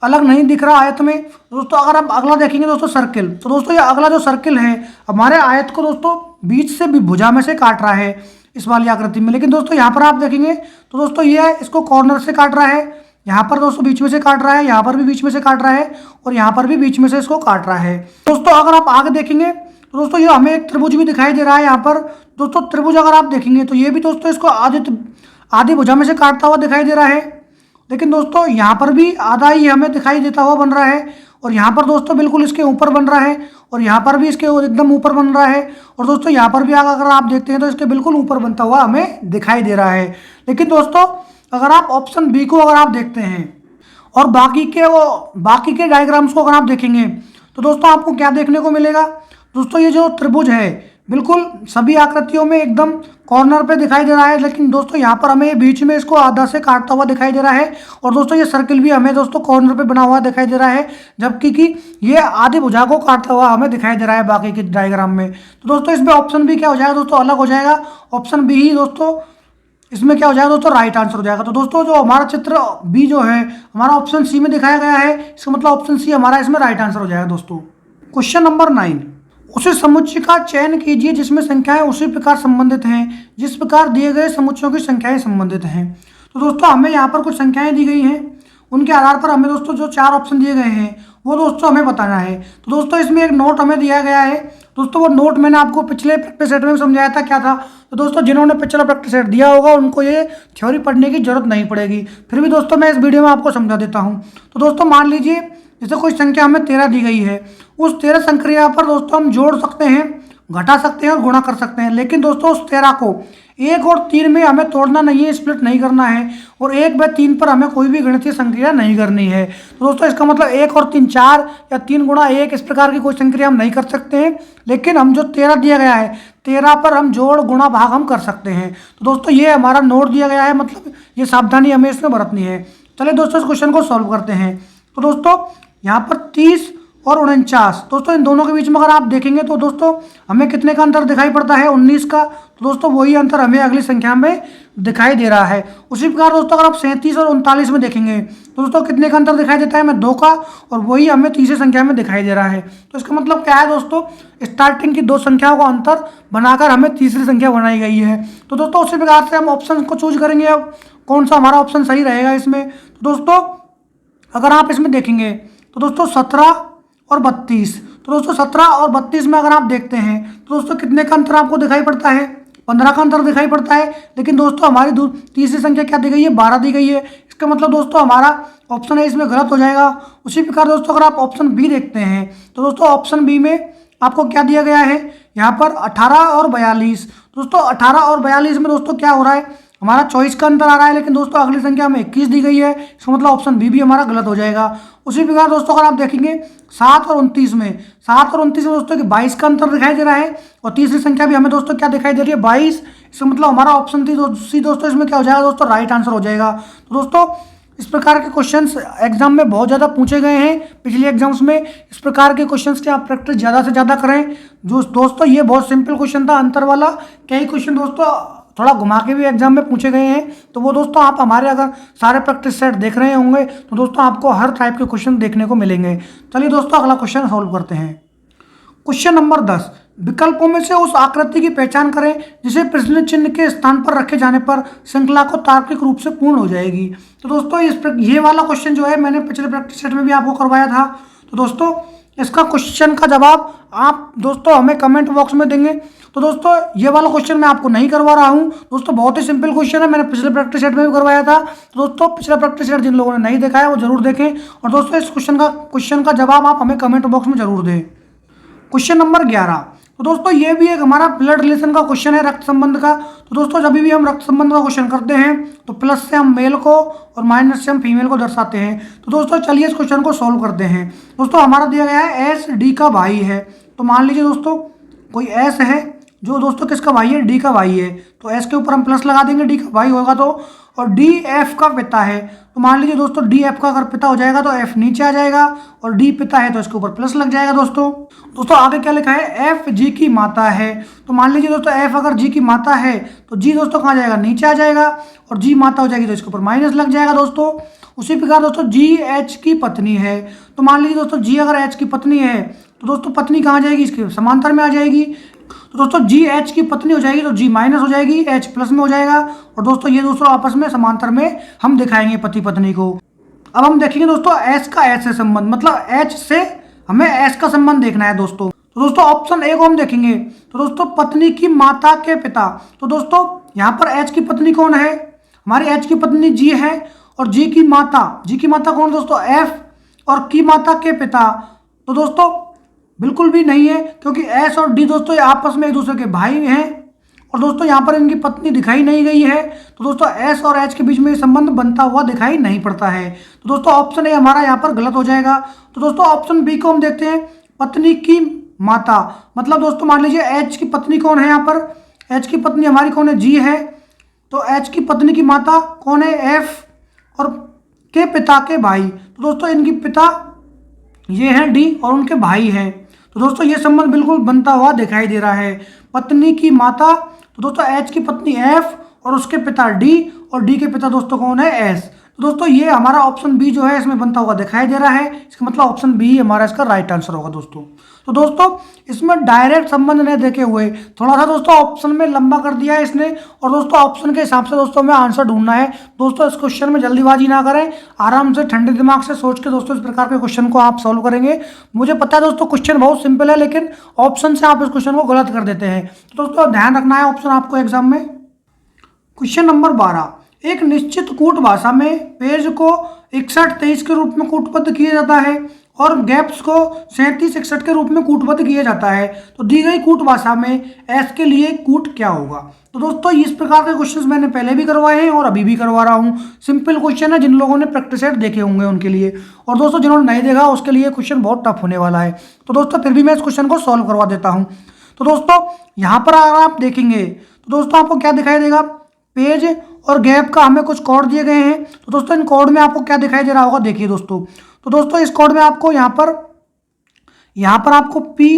अलग नहीं दिख रहा आयत में। दोस्तों अगर आप अगला देखेंगे दोस्तों सर्किल, तो दोस्तों ये अगला जो सर्किल है हमारे आयत को दोस्तों बीच से भी भुजा में से काट रहा है इस वाली आकृति में। लेकिन दोस्तों यहाँ पर आप देखेंगे तो दोस्तों ये इसको कॉर्नर से काट रहा है, यहाँ पर दोस्तों बीच में से काट रहा है, यहाँ पर भी बीच में से काट रहा है और यहाँ पर भी बीच में से इसको काट रहा है। दोस्तों अगर आप आगे देखेंगे तो दोस्तों ये हमें एक त्रिभुज भी दिखाई दे रहा है। यहाँ पर दोस्तों त्रिभुज अगर आप देखेंगे तो ये भी दोस्तों इसको आधी भुजा में से काटता हुआ दिखाई दे रहा है। लेकिन दोस्तों यहाँ पर भी आधा ही हमें दिखाई देता हुआ बन रहा है और यहाँ पर दोस्तों बिल्कुल इसके ऊपर बन रहा है और यहाँ पर भी इसके एकदम ऊपर बन रहा है और दोस्तों यहाँ पर भी अगर आप देखते हैं तो इसके बिल्कुल ऊपर बनता हुआ हमें दिखाई दे रहा है। लेकिन दोस्तों अगर आप ऑप्शन बी को अगर आप देखते हैं और बाकी के डायग्राम्स को अगर आप देखेंगे तो दोस्तों आपको क्या देखने को मिलेगा, दोस्तों ये जो त्रिभुज है बिल्कुल सभी आकृतियों में एकदम कॉर्नर पे दिखाई दे रहा है। लेकिन दोस्तों यहाँ पर हमें बीच में इसको आधा से काटता हुआ दिखाई दे रहा है और दोस्तों ये सर्किल भी हमें दोस्तों कॉर्नर पे बना हुआ दिखाई दे रहा है, जबकि कि ये आधी भुजा को काटता हुआ हमें दिखाई दे रहा है बाकी के डायग्राम में। तो दोस्तों इसमें ऑप्शन भी क्या हो जाएगा दोस्तों, अलग हो जाएगा। ऑप्शन बी ही दोस्तों इसमें क्या हो जाएगा दोस्तों, राइट आंसर हो जाएगा। तो दोस्तों जो हमारा चित्र बी जो है हमारा ऑप्शन सी में दिखाया गया है, इसका मतलब ऑप्शन सी हमारा इसमें राइट आंसर हो जाएगा दोस्तों। क्वेश्चन नंबर 9, उसी समुच्चय का चयन कीजिए जिसमें संख्याएं उसी प्रकार संबंधित हैं जिस प्रकार दिए गए समुच्चयों की संख्याएं संबंधित हैं। तो दोस्तों हमें यहाँ पर कुछ संख्याएं दी गई हैं, उनके आधार पर हमें दोस्तों जो 4 ऑप्शन दिए गए हैं वो दोस्तों हमें बताना है। तो दोस्तों इसमें एक नोट हमें दिया गया है दोस्तों, वो नोट मैंने आपको पिछले प्रैक्टिस सेट में समझाया था क्या था। तो दोस्तों जिन्होंने पिछला प्रैक्टिस सेट दिया होगा उनको ये थ्योरी पढ़ने की जरूरत नहीं पड़ेगी, फिर भी दोस्तों मैं इस वीडियो में आपको समझा देता हूँ। तो दोस्तों मान लीजिए जैसे कोई संख्या हमें 13 दी गई है, उस 13 संख्या पर दोस्तों हम जोड़ सकते हैं, घटा सकते हैं और गुणा कर सकते हैं। लेकिन दोस्तों उस 13 को 1 और 3 में हमें तोड़ना नहीं है, स्प्लिट नहीं करना है और 1 व 3 पर हमें कोई भी गणितीय संक्रिया नहीं करनी है। तो दोस्तों इसका मतलब 1 और 3 4 या 3 गुणा 1 इस प्रकार की कोई संक्रिया हम नहीं कर सकते हैं। लेकिन हम जो 13 दिया गया है 13 पर हम जोड़ गुणा भाग हम कर सकते हैं। तो दोस्तों ये हमारा नोट दिया गया है, मतलब ये सावधानी हमें इसमें बरतनी है। चलिए दोस्तों इस क्वेश्चन को सॉल्व करते हैं। तो दोस्तों यहाँ पर 30 और 49 दोस्तों इन दोनों के बीच में अगर आप देखेंगे तो दोस्तों हमें कितने का अंतर दिखाई पड़ता है, 19 का। तो दोस्तों वही अंतर हमें अगली संख्या में दिखाई दे रहा है। उसी प्रकार दोस्तों अगर आप 37 और 39 में देखेंगे तो दोस्तों कितने का अंतर दिखाई देता है, हमें 2 का, और वही हमें तीसरी संख्या में दिखाई दे रहा है। तो इसका मतलब क्या है दोस्तों, स्टार्टिंग की 2 संख्याओं का अंतर बनाकर हमें तीसरी संख्या बनाई गई है। तो दोस्तों उसी प्रकार से हम ऑप्शन को चूज करेंगे, अब कौन सा हमारा ऑप्शन सही रहेगा इसमें। तो दोस्तों अगर आप इसमें देखेंगे तो दोस्तों 17 और 32, तो दोस्तों 17 और 32 में अगर आप देखते हैं तो दोस्तों कितने का अंतर आपको दिखाई पड़ता है, 15 का अंतर दिखाई पड़ता है। लेकिन दोस्तों हमारी तीसरी संख्या क्या दी गई है, 12 दी गई है। इसका मतलब दोस्तों हमारा ऑप्शन है इसमें गलत हो जाएगा। उसी प्रकार दोस्तों अगर आप ऑप्शन बी देखते हैं तो दोस्तों ऑप्शन बी में आपको क्या दिया गया है, यहाँ पर 18 और 42। दोस्तों 18 और 42 में दोस्तों क्या हो रहा है, हमारा 24 का अंतर आ रहा है। लेकिन दोस्तों अगली संख्या में 21 दी गई है, इसका मतलब ऑप्शन बी भी हमारा गलत हो जाएगा। उसी प्रकार दोस्तों अगर आप देखेंगे 7 और 29 में, 7 और 29 में दोस्तों कि 22 का अंतर दिखाई दे रहा है और तीसरी संख्या भी हमें दोस्तों क्या दिखाई दे रही है, 22। इसका मतलब हमारा ऑप्शन सी दोस्तों इसमें क्या हो जाएगा दोस्तों, राइट आंसर हो जाएगा। तो दोस्तों इस प्रकार के क्वेश्चंस एग्जाम में बहुत ज़्यादा पूछे गए हैं पिछले एग्जाम्स में। इस प्रकार के क्वेश्चंस की आप प्रैक्टिस ज़्यादा से ज़्यादा करें। जो दोस्तों ये बहुत सिंपल क्वेश्चन था अंतर वाला, कई क्वेश्चन दोस्तों थोड़ा घुमा के भी एग्जाम में पूछे गए हैं। तो वो दोस्तों आप हमारे अगर सारे प्रैक्टिस सेट देख रहे होंगे तो दोस्तों आपको हर टाइप के क्वेश्चन देखने को मिलेंगे। चलिए दोस्तों अगला क्वेश्चन सॉल्व करते हैं। क्वेश्चन नंबर 10, विकल्पों में से उस आकृति की पहचान करें जिसे प्रश्न चिन्ह के स्थान पर रखे जाने पर श्रृंखला को तार्किक रूप से पूर्ण हो जाएगी। तो दोस्तों ये वाला क्वेश्चन जो है मैंने पिछले प्रैक्टिस सेट में भी आपको करवाया था। तो दोस्तों इसका क्वेश्चन का जवाब आप दोस्तों हमें कमेंट बॉक्स में देंगे। तो दोस्तों ये वाला क्वेश्चन मैं आपको नहीं करवा रहा हूँ दोस्तों, बहुत ही सिंपल क्वेश्चन है, मैंने पिछले प्रैक्टिस सेट में भी करवाया था। तो दोस्तों पिछला प्रैक्टिस सेट जिन लोगों ने नहीं देखा है वो जरूर देखें, और दोस्तों इस क्वेश्चन का जवाब आप हमें कमेंट बॉक्स में जरूर दें। Question number 11। तो दोस्तों ये भी एक हमारा ब्लड रिलेशन का क्वेश्चन है, रक्त संबंध का। तो दोस्तों जब भी हम रक्त संबंध का क्वेश्चन करते हैं तो प्लस से हम मेल को और माइनस से हम फीमेल को दर्शाते हैं। तो दोस्तों चलिए इस क्वेश्चन को सॉल्व करते हैं। दोस्तों हमारा दिया गया है एस डी का भाई है। तो मान लीजिए दोस्तों कोई एस है जो दोस्तों किसका भाई है, डी का भाई है। तो एस के ऊपर हम प्लस लगा देंगे, डी का भाई होगा तो, और डी एफ का पिता है। तो मान लीजिए दोस्तों डी एफ का अगर पिता हो जाएगा तो एफ नीचे आ जाएगा, और डी पिता है तो इसके ऊपर प्लस लग जाएगा। दोस्तों आगे क्या लिखा है, एफ जी की माता है। तो मान लीजिए दोस्तों एफ अगर जी की माता है तो जी दोस्तों कहाँ जाएगा, नीचे आ जाएगा, और जी माता हो जाएगी तो इसके ऊपर माइनस लग जाएगा। दोस्तों उसी प्रकार दोस्तों जी एच की पत्नी है। तो मान लीजिए दोस्तों जी अगर एच की पत्नी है तो दोस्तों पत्नी कहाँ जाएगी, इसके समांतर में आ जाएगी। तो दोस्तों जी एच की पत्नी हो जाएगी तो जी माइनस हो जाएगी, एच प्लस में हो जाएगा, और दोस्तों ये दोस्तों आपस में समांतर में हम दिखाएंगे पति पत्नी को। अब हम देखेंगे दोस्तों एस का एच से संबंध, मतलब एच से हमें एस का संबंध देखना है दोस्तों। तो दोस्तों ऑप्शन ए को हम देखेंगे। तो दोस्तों पत्नी की माता के पिता, तो दोस्तों यहाँ पर एच की पत्नी कौन है, हमारी एच की पत्नी जी है, और जी की माता कौन दोस्तों, एफ, और की माता के पिता तो दोस्तों बिल्कुल भी नहीं है, क्योंकि एस और डी दोस्तों आपस में एक दूसरे के भाई हैं, और दोस्तों यहाँ पर इनकी पत्नी दिखाई नहीं गई है। तो दोस्तों एस और एच के बीच में संबंध बनता हुआ दिखाई नहीं पड़ता है। तो दोस्तों ऑप्शन ए हमारा यहाँ पर गलत हो जाएगा। तो दोस्तों ऑप्शन बी को हम देखते हैं, पत्नी की माता, मतलब दोस्तों मान लीजिए एच की पत्नी कौन है, यहाँ पर एच की पत्नी हमारी कौन है, जी है। तो एच की पत्नी की माता कौन है, एफ, और के पिता के भाई, तो दोस्तों इनकी पिता ये हैं डी और उनके भाई हैं। तो दोस्तों ये संबंध बिल्कुल बनता हुआ दिखाई दे रहा है, पत्नी की माता, तो दोस्तों एच की पत्नी एफ और उसके पिता डी, और डी के पिता दोस्तों कौन है, एस। तो दोस्तों ये हमारा ऑप्शन बी जो है इसमें बनता हुआ दिखाई दे रहा है, इसका मतलब ऑप्शन बी हमारा इसका राइट आंसर होगा दोस्तों। तो दोस्तों इसमें डायरेक्ट संबंध नहीं देखे हुए थोड़ा सा दोस्तों ऑप्शन में लंबा कर दिया है इसने, और दोस्तों ऑप्शन के हिसाब से दोस्तों हमें आंसर ढूंढना है। दोस्तों इस क्वेश्चन में जल्दीबाजी ना करें, आराम से ठंडे दिमाग से सोच के दोस्तों इस प्रकार के क्वेश्चन को आप सॉल्व करेंगे। मुझे पता है दोस्तों क्वेश्चन बहुत सिंपल है, लेकिन ऑप्शन से आप इस क्वेश्चन को गलत कर देते हैं। तो दोस्तों ध्यान रखना है ऑप्शन आपको एग्जाम में। क्वेश्चन नंबर 12, एक निश्चित कूट भाषा में पेज को 61-23 के रूप में कूटबद्ध किया जाता है और गैप्स को 37-61 के रूप में कूटबद्ध किया जाता है। तो दी गई कूट भाषा में एस के लिए कूट क्या होगा। तो दोस्तों इस प्रकार के क्वेश्चंस मैंने पहले भी करवाए हैं और अभी भी करवा रहा हूं। सिंपल क्वेश्चन है, जिन लोगों ने प्रैक्टिस सेट देखे होंगे उनके लिए, और दोस्तों जिन्होंने नहीं देखा उसके लिए क्वेश्चन बहुत टफ होने वाला है। तो दोस्तों फिर भी मैं इस क्वेश्चन को सॉल्व करवा देता हूँ। तो दोस्तों यहाँ पर अगर आप देखेंगे तो दोस्तों आपको क्या दिखाई देगा, पेज और गैप का हमें कुछ कोड दिए गए हैं। तो दोस्तों इन कोड में आपको क्या दिखाई दे रहा होगा, देखिए दोस्तों। तो दोस्तों इस कोड में आपको यहाँ पर आपको P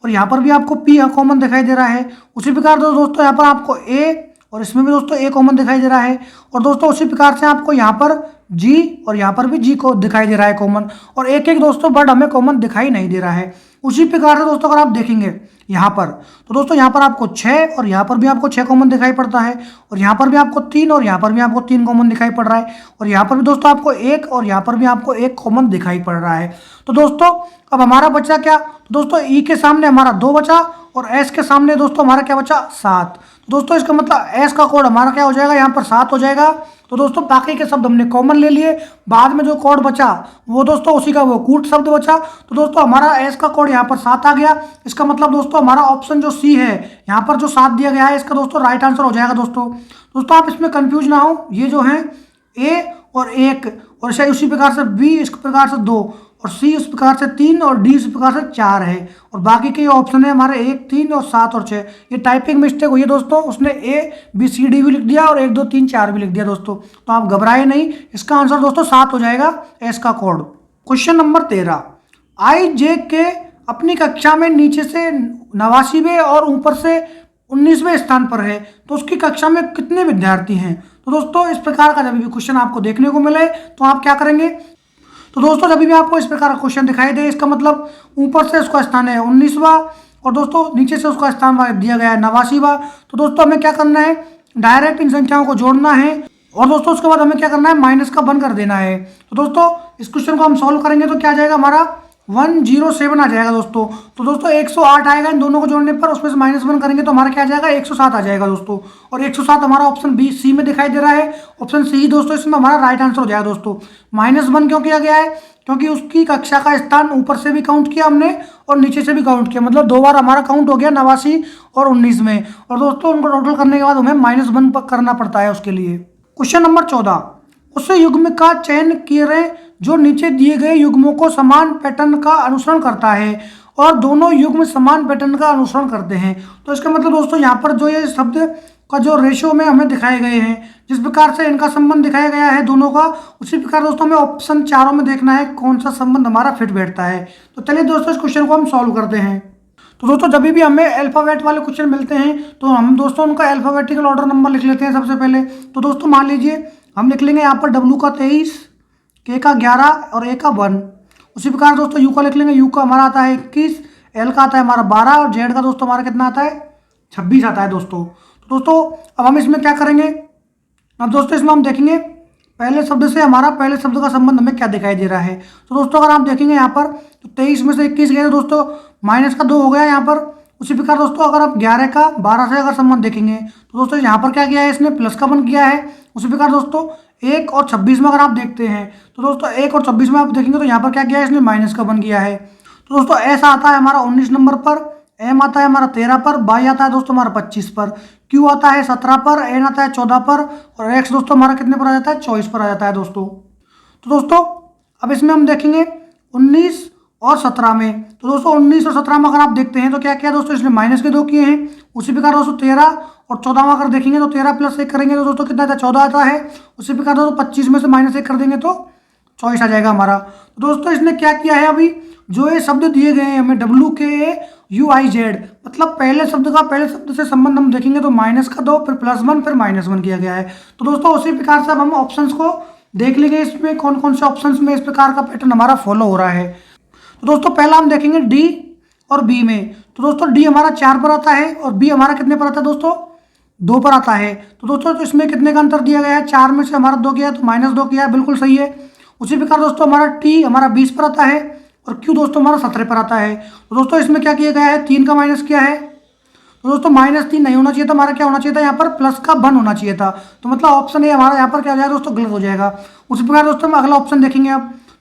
और यहाँ पर भी आपको P कॉमन दिखाई दे रहा है। उसी प्रकार से दोस्तों यहाँ पर आपको A और इसमें भी दोस्तों A कॉमन दिखाई दे रहा है, और दोस्तों उसी प्रकार से आपको यहाँ पर G और यहाँ पर भी G को दिखाई दे रहा है कॉमन, और एक एक दोस्तों वर्ड हमें कॉमन दिखाई नहीं दे रहा है। उसी प्रकार से दोस्तों अगर आप देखेंगे यहाँ पर, तो दोस्तों यहाँ पर आपको 6 और यहाँ पर भी आपको 6 कॉमन दिखाई पड़ता है, और यहाँ पर भी आपको 3 और यहाँ पर भी आपको 3 कॉमन दिखाई पड़ रहा है, और यहाँ पर भी दोस्तों आपको 1 और यहाँ पर भी आपको 1 कॉमन दिखाई पड़ रहा है। तो दोस्तों अब हमारा बचा क्या, तो दोस्तों ई के सामने हमारा 2 बचा और एस के सामने दोस्तों हमारा क्या बचा, 7। तो दोस्तों इसका मतलब एस का कोड हमारा क्या हो जाएगा, यहाँ पर 7 हो जाएगा। तो दोस्तों बाकी के शब्द हमने कॉमन ले लिए, बाद में जो कोड बचा वो दोस्तों उसी का वो कूट शब्द बचा। तो दोस्तों हमारा एस का कोड यहाँ पर 7 आ गया। इसका मतलब दोस्तों हमारा ऑप्शन जो सी है यहाँ पर जो 7 दिया गया है इसका दोस्तों राइट आंसर हो जाएगा। दोस्तों आप इसमें कंफ्यूज ना हो, ये जो है ए और 1 और शायद उसी प्रकार से बी इस प्रकार से 2 और सी इस प्रकार से 3 और डी इस प्रकार से 4 है, और बाकी के ऑप्शन है हमारे 1, 3 और 7 और 6। ये टाइपिंग मिस्टेक हुई है दोस्तों, उसने ए बी सी डी भी लिख दिया और 1 2 3 4 भी लिख दिया दोस्तों। तो आप घबराए नहीं, इसका आंसर दोस्तों 7 हो जाएगा एस का कोड। क्वेश्चन नंबर 13, आई जे के अपनी कक्षा में नीचे से 89वें और ऊपर से 19वें स्थान पर है, तो उसकी कक्षा में कितने विद्यार्थी हैं। तो दोस्तों इस प्रकार का जब भी क्वेश्चन आपको देखने को मिले तो आप क्या करेंगे, तो दोस्तों जब भी आपको इस प्रकार का क्वेश्चन दिखाई दे, इसका मतलब ऊपर से उसका स्थान है 19वां और दोस्तों नीचे से उसका स्थान दिया गया है 89वां। तो दोस्तों हमें क्या करना है, डायरेक्ट इन संख्याओं को जोड़ना है, और दोस्तों उसके बाद हमें क्या करना है, माइनस का 1 कर देना है। तो दोस्तों इस क्वेश्चन को हम सॉल्व करेंगे तो क्या आ जाएगा हमारा 107 आ जाएगा दोस्तों। तो दोस्तों 108 आएगा इन दोनों को जोड़ने पर, उसमें से -1 करेंगे तो हमारा क्या आ जाएगा 107 आ जाएगा दोस्तों। और 107 हमारा ऑप्शन बी सी में दिखाई दे रहा है। ऑप्शन सी दोस्तों इसमें हमारा राइट आंसर हो जाएगा दोस्तों। -1 क्यों किया गया है? क्योंकि उसकी कक्षा का स्थान ऊपर से भी काउंट किया हमने और नीचे से भी काउंट किया, मतलब 2 बार हमारा काउंट हो गया 89 और 19 में। और दोस्तों उनको टोटल करने के बाद हमें -1 करना पड़ता है उसके लिए। क्वेश्चन नंबर 14, उस युग्म का चयन करें जो नीचे दिए गए युग्मों को समान पैटर्न का अनुसरण करता है और दोनों युग्म समान पैटर्न का अनुसरण करते हैं। तो इसका मतलब दोस्तों यहाँ पर जो ये शब्द का जो रेशियो में हमें दिखाए गए हैं, जिस प्रकार से इनका संबंध दिखाया गया है दोनों का, उसी प्रकार दोस्तों हमें ऑप्शन चारों में देखना है कौन सा संबंध हमारा फिट बैठता है। तो चलिए दोस्तों इस क्वेश्चन को हम सॉल्व करते हैं। तो दोस्तों जब भी हमें अल्फाबेट वाले क्वेश्चन मिलते हैं तो हम दोस्तों उनका अल्फाबेटिकल ऑर्डर नंबर लिख लेते हैं सबसे पहले। तो दोस्तों मान लीजिए हम लिख लेंगे यहाँ पर W का 23, K का 11 और A का 1। उसी प्रकार दोस्तों U का लिख लेंगे, U का हमारा आता है 21, L का आता है हमारा 12 और Z का दोस्तों हमारा कितना आता है 26 आता है दोस्तों। तो दोस्तों अब हम इसमें क्या करेंगे, अब दोस्तों इसमें हम देखेंगे पहले शब्द से हमारा पहले शब्द का संबंध हमें क्या दिखाई दे रहा है। तो दोस्तों अगर आप देखेंगे यहाँ पर तो 23 में से 21 गए तो दोस्तों -2 हो गया यहाँ पर। उसी प्रकार दोस्तों अगर आप 11 का 12 से अगर संबंध देखेंगे तो दोस्तों यहाँ पर क्या किया है, इसने प्लस का 1 किया है। उसी प्रकार दोस्तों 1 और 26 में अगर आप देखते हैं तो दोस्तों 1 और 26 में आप देखेंगे तो यहाँ पर क्या किया है, इसने माइनस का 1 किया है। तो दोस्तों ऐसा आता है हमारा 19 नंबर पर, M आता है हमारा 13 पर, Y आता है दोस्तों हमारा 25 पर, Q आता है 17 पर, N आता है 14 पर और X दोस्तों हमारा कितने पर आ जाता है 24 पर आ जाता है दोस्तों। तो दोस्तों अब इसमें हम देखेंगे 19 और 17 में। तो दोस्तों 19 और 17 में अगर आप देखते हैं तो क्या किया दोस्तों, इसने -2 किए हैं। उसी प्रकार दोस्तों 13 और 14 में अगर देखेंगे तो 13 + 1 करेंगे तो दोस्तों कितना आता है 14 आता है। उसी प्रकार दोस्तों 25 में से -1 कर देंगे तो 24 आ जाएगा हमारा। तो दोस्तों इसने क्या किया है, अभी जो ये शब्द दिए गए हैं हमें WKAUIZ, मतलब पहले शब्द से संबंध हम देखेंगे तो -2 फिर +1 फिर -1 किया गया है। तो दोस्तों उसी प्रकार से अब हम ऑप्शंस को देख लेंगे, इसमें कौन कौन से ऑप्शंस में इस प्रकार का पैटर्न हमारा फॉलो हो रहा है। तो दोस्तों पहला हम देखेंगे D और B में। तो दोस्तों D हमारा 4 पर आता है और B हमारा कितने पर आता है दोस्तों 2 पर आता है। तो दोस्तों तो इसमें कितने का अंतर दिया गया है, 4 में से हमारा 2 किया है तो -2 किया है, बिल्कुल सही है। उसी प्रकार दोस्तों हमारा T हमारा 20 पर आता है और Q दोस्तों हमारा 17 पर आता है। तो दोस्तों इसमें क्या किया गया है, 3 का माइनस किया है। तो दोस्तों -3 नहीं होना चाहिए था, हमारा क्या होना चाहिए था, यहाँ पर प्लस का 1 होना चाहिए था। तो मतलब ऑप्शन ए हमारा यहाँ पर क्या हो जाएगा दोस्तों, गलत हो जाएगा। उसी प्रकार दोस्तों हम अगला ऑप्शन देखेंगे। अब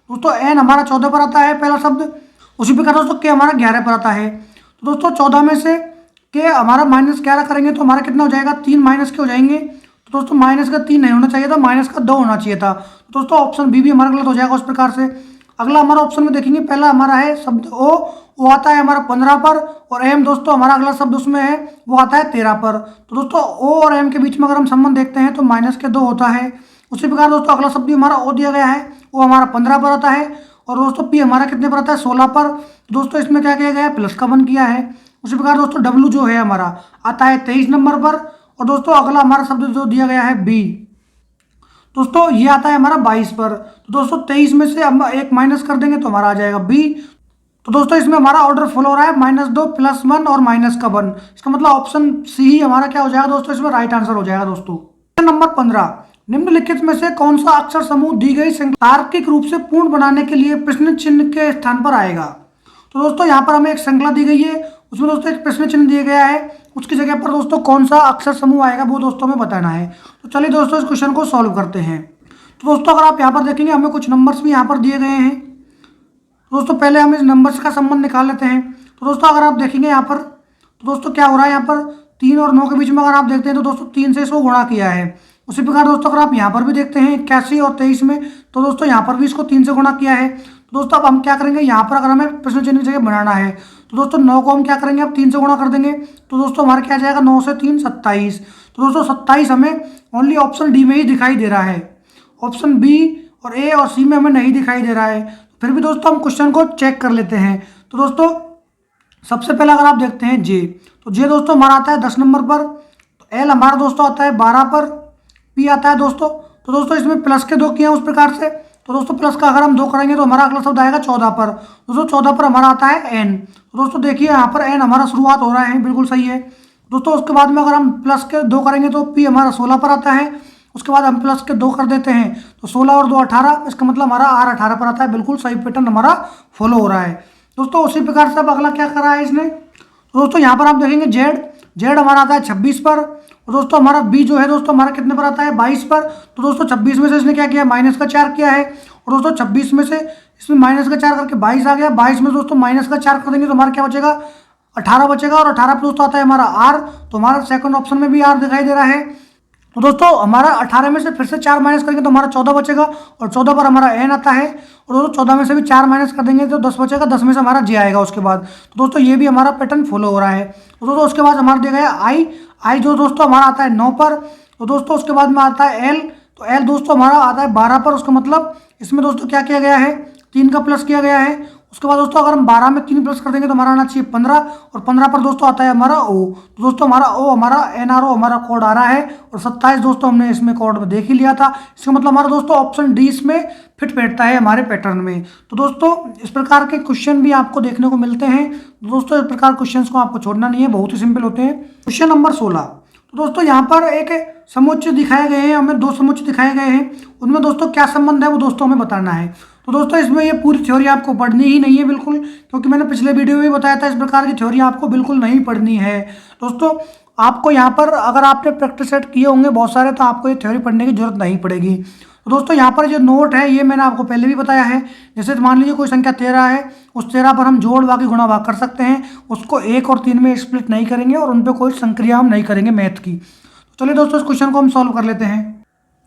दोस्तों N हमारा 14 पर आता है पहला शब्द। उसी प्रकार दोस्तों K हमारा 11 पर आता है। तो दोस्तों 14 में से K हमारा -11 करेंगे तो हमारा कितना हो जाएगा, 3 माइनस के हो जाएंगे। तो दोस्तों -3 नहीं होना चाहिए था, -2 होना चाहिए था। तो दोस्तों ऑप्शन बी भी हमारा गलत हो जाएगा उस प्रकार से। अगला हमारा ऑप्शन में देखेंगे, पहला हमारा है शब्द O आता है हमारा 15 पर और M दोस्तों हमारा अगला शब्द उसमें है वो आता है 13 पर। तो दोस्तों O और M के बीच में अगर हम संबंध देखते हैं तो -2 होता है। उसी प्रकार दोस्तों अगला शब्द भी हमारा O दिया गया है, वो हमारा 15 पर आता है और दोस्तों P हमारा कितने पर आता है 16 पर। तो दोस्तों इसमें क्या किया गया है, प्लस का 1 किया है। उसी प्रकार दोस्तों W जो है हमारा आता है 23 नंबर पर और दोस्तों अगला हमारा शब्द जो दिया गया है B दोस्तों ये आता है हमारा 22 पर। तो दोस्तों 23 में से हम 1 माइनस कर देंगे तो हमारा आ जाएगा B। तो दोस्तों इसमें हमारा ऑर्डर फॉलो हो रहा है -2 +1 और -1। इसका मतलब ऑप्शन सी ही हमारा क्या हो जाएगा दोस्तों, इसमें राइट आंसर हो जाएगा दोस्तों। नंबर 15, निम्नलिखित में से कौन सा अक्षर समूह दी गई श्रृंखला तार्किक रूप से पूर्ण बनाने के लिए प्रश्न चिन्ह के स्थान पर आएगा। तो दोस्तों यहाँ पर हमें एक श्रृंखला दी गई है, उसमें दोस्तों एक प्रश्न चिन्ह दिया गया है, उसकी जगह पर दोस्तों कौन सा अक्षर समूह आएगा वो दोस्तों हमें बताना है। तो चलिए दोस्तों इस क्वेश्चन को सॉल्व करते हैं। तो दोस्तों अगर आप यहाँ पर देखेंगे हमें कुछ नंबर्स भी यहाँ पर दिए गए हैं। दोस्तों पहले हम इस नंबर्स का संबंध निकाल लेते हैं। तो दोस्तों अगर आप देखेंगे यहाँ पर तो दोस्तों क्या हो रहा है, यहाँ पर 3 और 9 के बीच में अगर आप देखते हैं तो दोस्तों 3 से इसको गुणा किया है। उसी प्रकार दोस्तों अगर आप यहाँ पर भी देखते हैं 81 और 23 में तो दोस्तों यहाँ पर भी इसको 3 से गुणा किया है। तो दोस्तों अब हम क्या करेंगे, यहाँ पर अगर हमें प्रश्न चिन्ह की जगह बनाना है तो दोस्तों 9 को हम क्या करेंगे, अब 3 से गुणा कर देंगे। तो दोस्तों हमारा क्या जाएगा, 9 से 3 27। तो दोस्तों 27 हमें ओनली ऑप्शन डी में ही दिखाई दे रहा है, ऑप्शन बी और ए और सी में हमें नहीं दिखाई दे रहा है। फिर भी दोस्तों हम क्वेश्चन को चेक कर लेते हैं। तो दोस्तों सबसे पहले अगर आप देखते हैं जे, तो जे दोस्तों हमारा आता है 10 नंबर पर, तो एल हमारा दोस्तों आता है 12 पर, पी आता है दोस्तों। तो दोस्तों इसमें प्लस के 2 किए हैं उस प्रकार से। तो दोस्तों प्लस का अगर हम 2 करेंगे तो हमारा अगला शब्द आएगा 14 पर। दोस्तों 14 पर हमारा आता है एन। तो दोस्तों देखिए यहाँ पर एन हमारा शुरुआत हो रहा है, बिल्कुल सही है दोस्तों। उसके बाद में अगर हम प्लस के 2 करेंगे तो पी हमारा 16 पर आता है उसके बाद हम प्लस के 2 कर देते हैं तो 16 और 2 18, इसका मतलब हमारा R 18 पर आता है। बिल्कुल सही पैटर्न हमारा फॉलो हो रहा है दोस्तों। उसी प्रकार से अब अगला क्या करा है इसने, तो दोस्तों यहाँ पर आप देखेंगे जेड हमारा आता है 26 पर, और दोस्तों हमारा बी जो है दोस्तों हमारा कितने पर आता है 22 पर। तो दोस्तों 26 में से इसने क्या किया, माइनस का 4 किया है, और दोस्तों 26 में से इसमें माइनस का 4 करके 22 आ गया। 22 में दोस्तों माइनस का 4 कर देंगे तो हमारा क्या बचेगा, 18 बचेगा, और 18 पे दोस्तों आता है हमारा आर, तो हमारा सेकंड ऑप्शन में भी आर दिखाई दे रहा है। तो दोस्तों हमारा 18 में से फिर से 4 माइनस करेंगे तो हमारा 14 बचेगा, और 14 पर हमारा एन आता है, और दोस्तों 14 में से भी 4 माइनस कर देंगे तो 10 बचेगा, 10 में से हमारा जे आएगा उसके बाद। तो दोस्तों ये भी हमारा पैटर्न फॉलो हो रहा है। तो दोस्तों उसके बाद हमारा दिया गया आई जो दोस्तों हमारा आता है 9 पर, तो दोस्तों उसके बाद में आता है एल, तो एल दोस्तों हमारा आता है 12 पर। उसका मतलब इसमें दोस्तों क्या किया गया है, 3 का प्लस किया गया है। उसके बाद दोस्तों अगर हम 12 में 3 प्लस कर देंगे तो हमारा आना चाहिए 15, और 15 पर दोस्तों आता है हमारा ओ। तो दोस्तों हमारा ओ हमारा एनआरओ हमारा कोड आ रहा है, और 27 दोस्तों हमने इसमें कोड में देख ही लिया था। इसका मतलब हमारा दोस्तों ऑप्शन डी इसमें फिट बैठता है हमारे पैटर्न में। तो दोस्तों इस प्रकार के क्वेश्चन भी आपको देखने को मिलते हैं। तो दोस्तों इस प्रकार क्वेश्चन को आपको छोड़ना नहीं है, बहुत ही सिंपल होते हैं। क्वेश्चन नंबर 16, तो दोस्तों यहाँ पर एक समुच्चय दिखाए गए हैं, हमें 2 समुच्चय दिखाए गए हैं, उनमें दोस्तों क्या संबंध है वो दोस्तों हमें बताना है। तो दोस्तों इसमें ये पूरी थ्योरी आपको पढ़नी ही नहीं है बिल्कुल, क्योंकि मैंने पिछले वीडियो में भी बताया था इस प्रकार की थ्योरी आपको बिल्कुल नहीं पढ़नी है। दोस्तों आपको यहाँ पर अगर आपने प्रैक्टिस सेट किए होंगे बहुत सारे तो आपको ये थ्योरी पढ़ने की जरूरत नहीं पड़ेगी। तो दोस्तों यहाँ पर जो नोट है ये मैंने आपको पहले भी बताया है। जैसे मान लीजिए कोई संख्या 13 है, उस 13 पर हम जोड़ बाकी गुणा भाग कर सकते हैं, उसको 1 और 3 में स्प्लिट नहीं करेंगे, और उन पर कोई संक्रिया हम नहीं करेंगे मैथ की। तो चलिए दोस्तों इस क्वेश्चन को हम सॉल्व कर लेते हैं।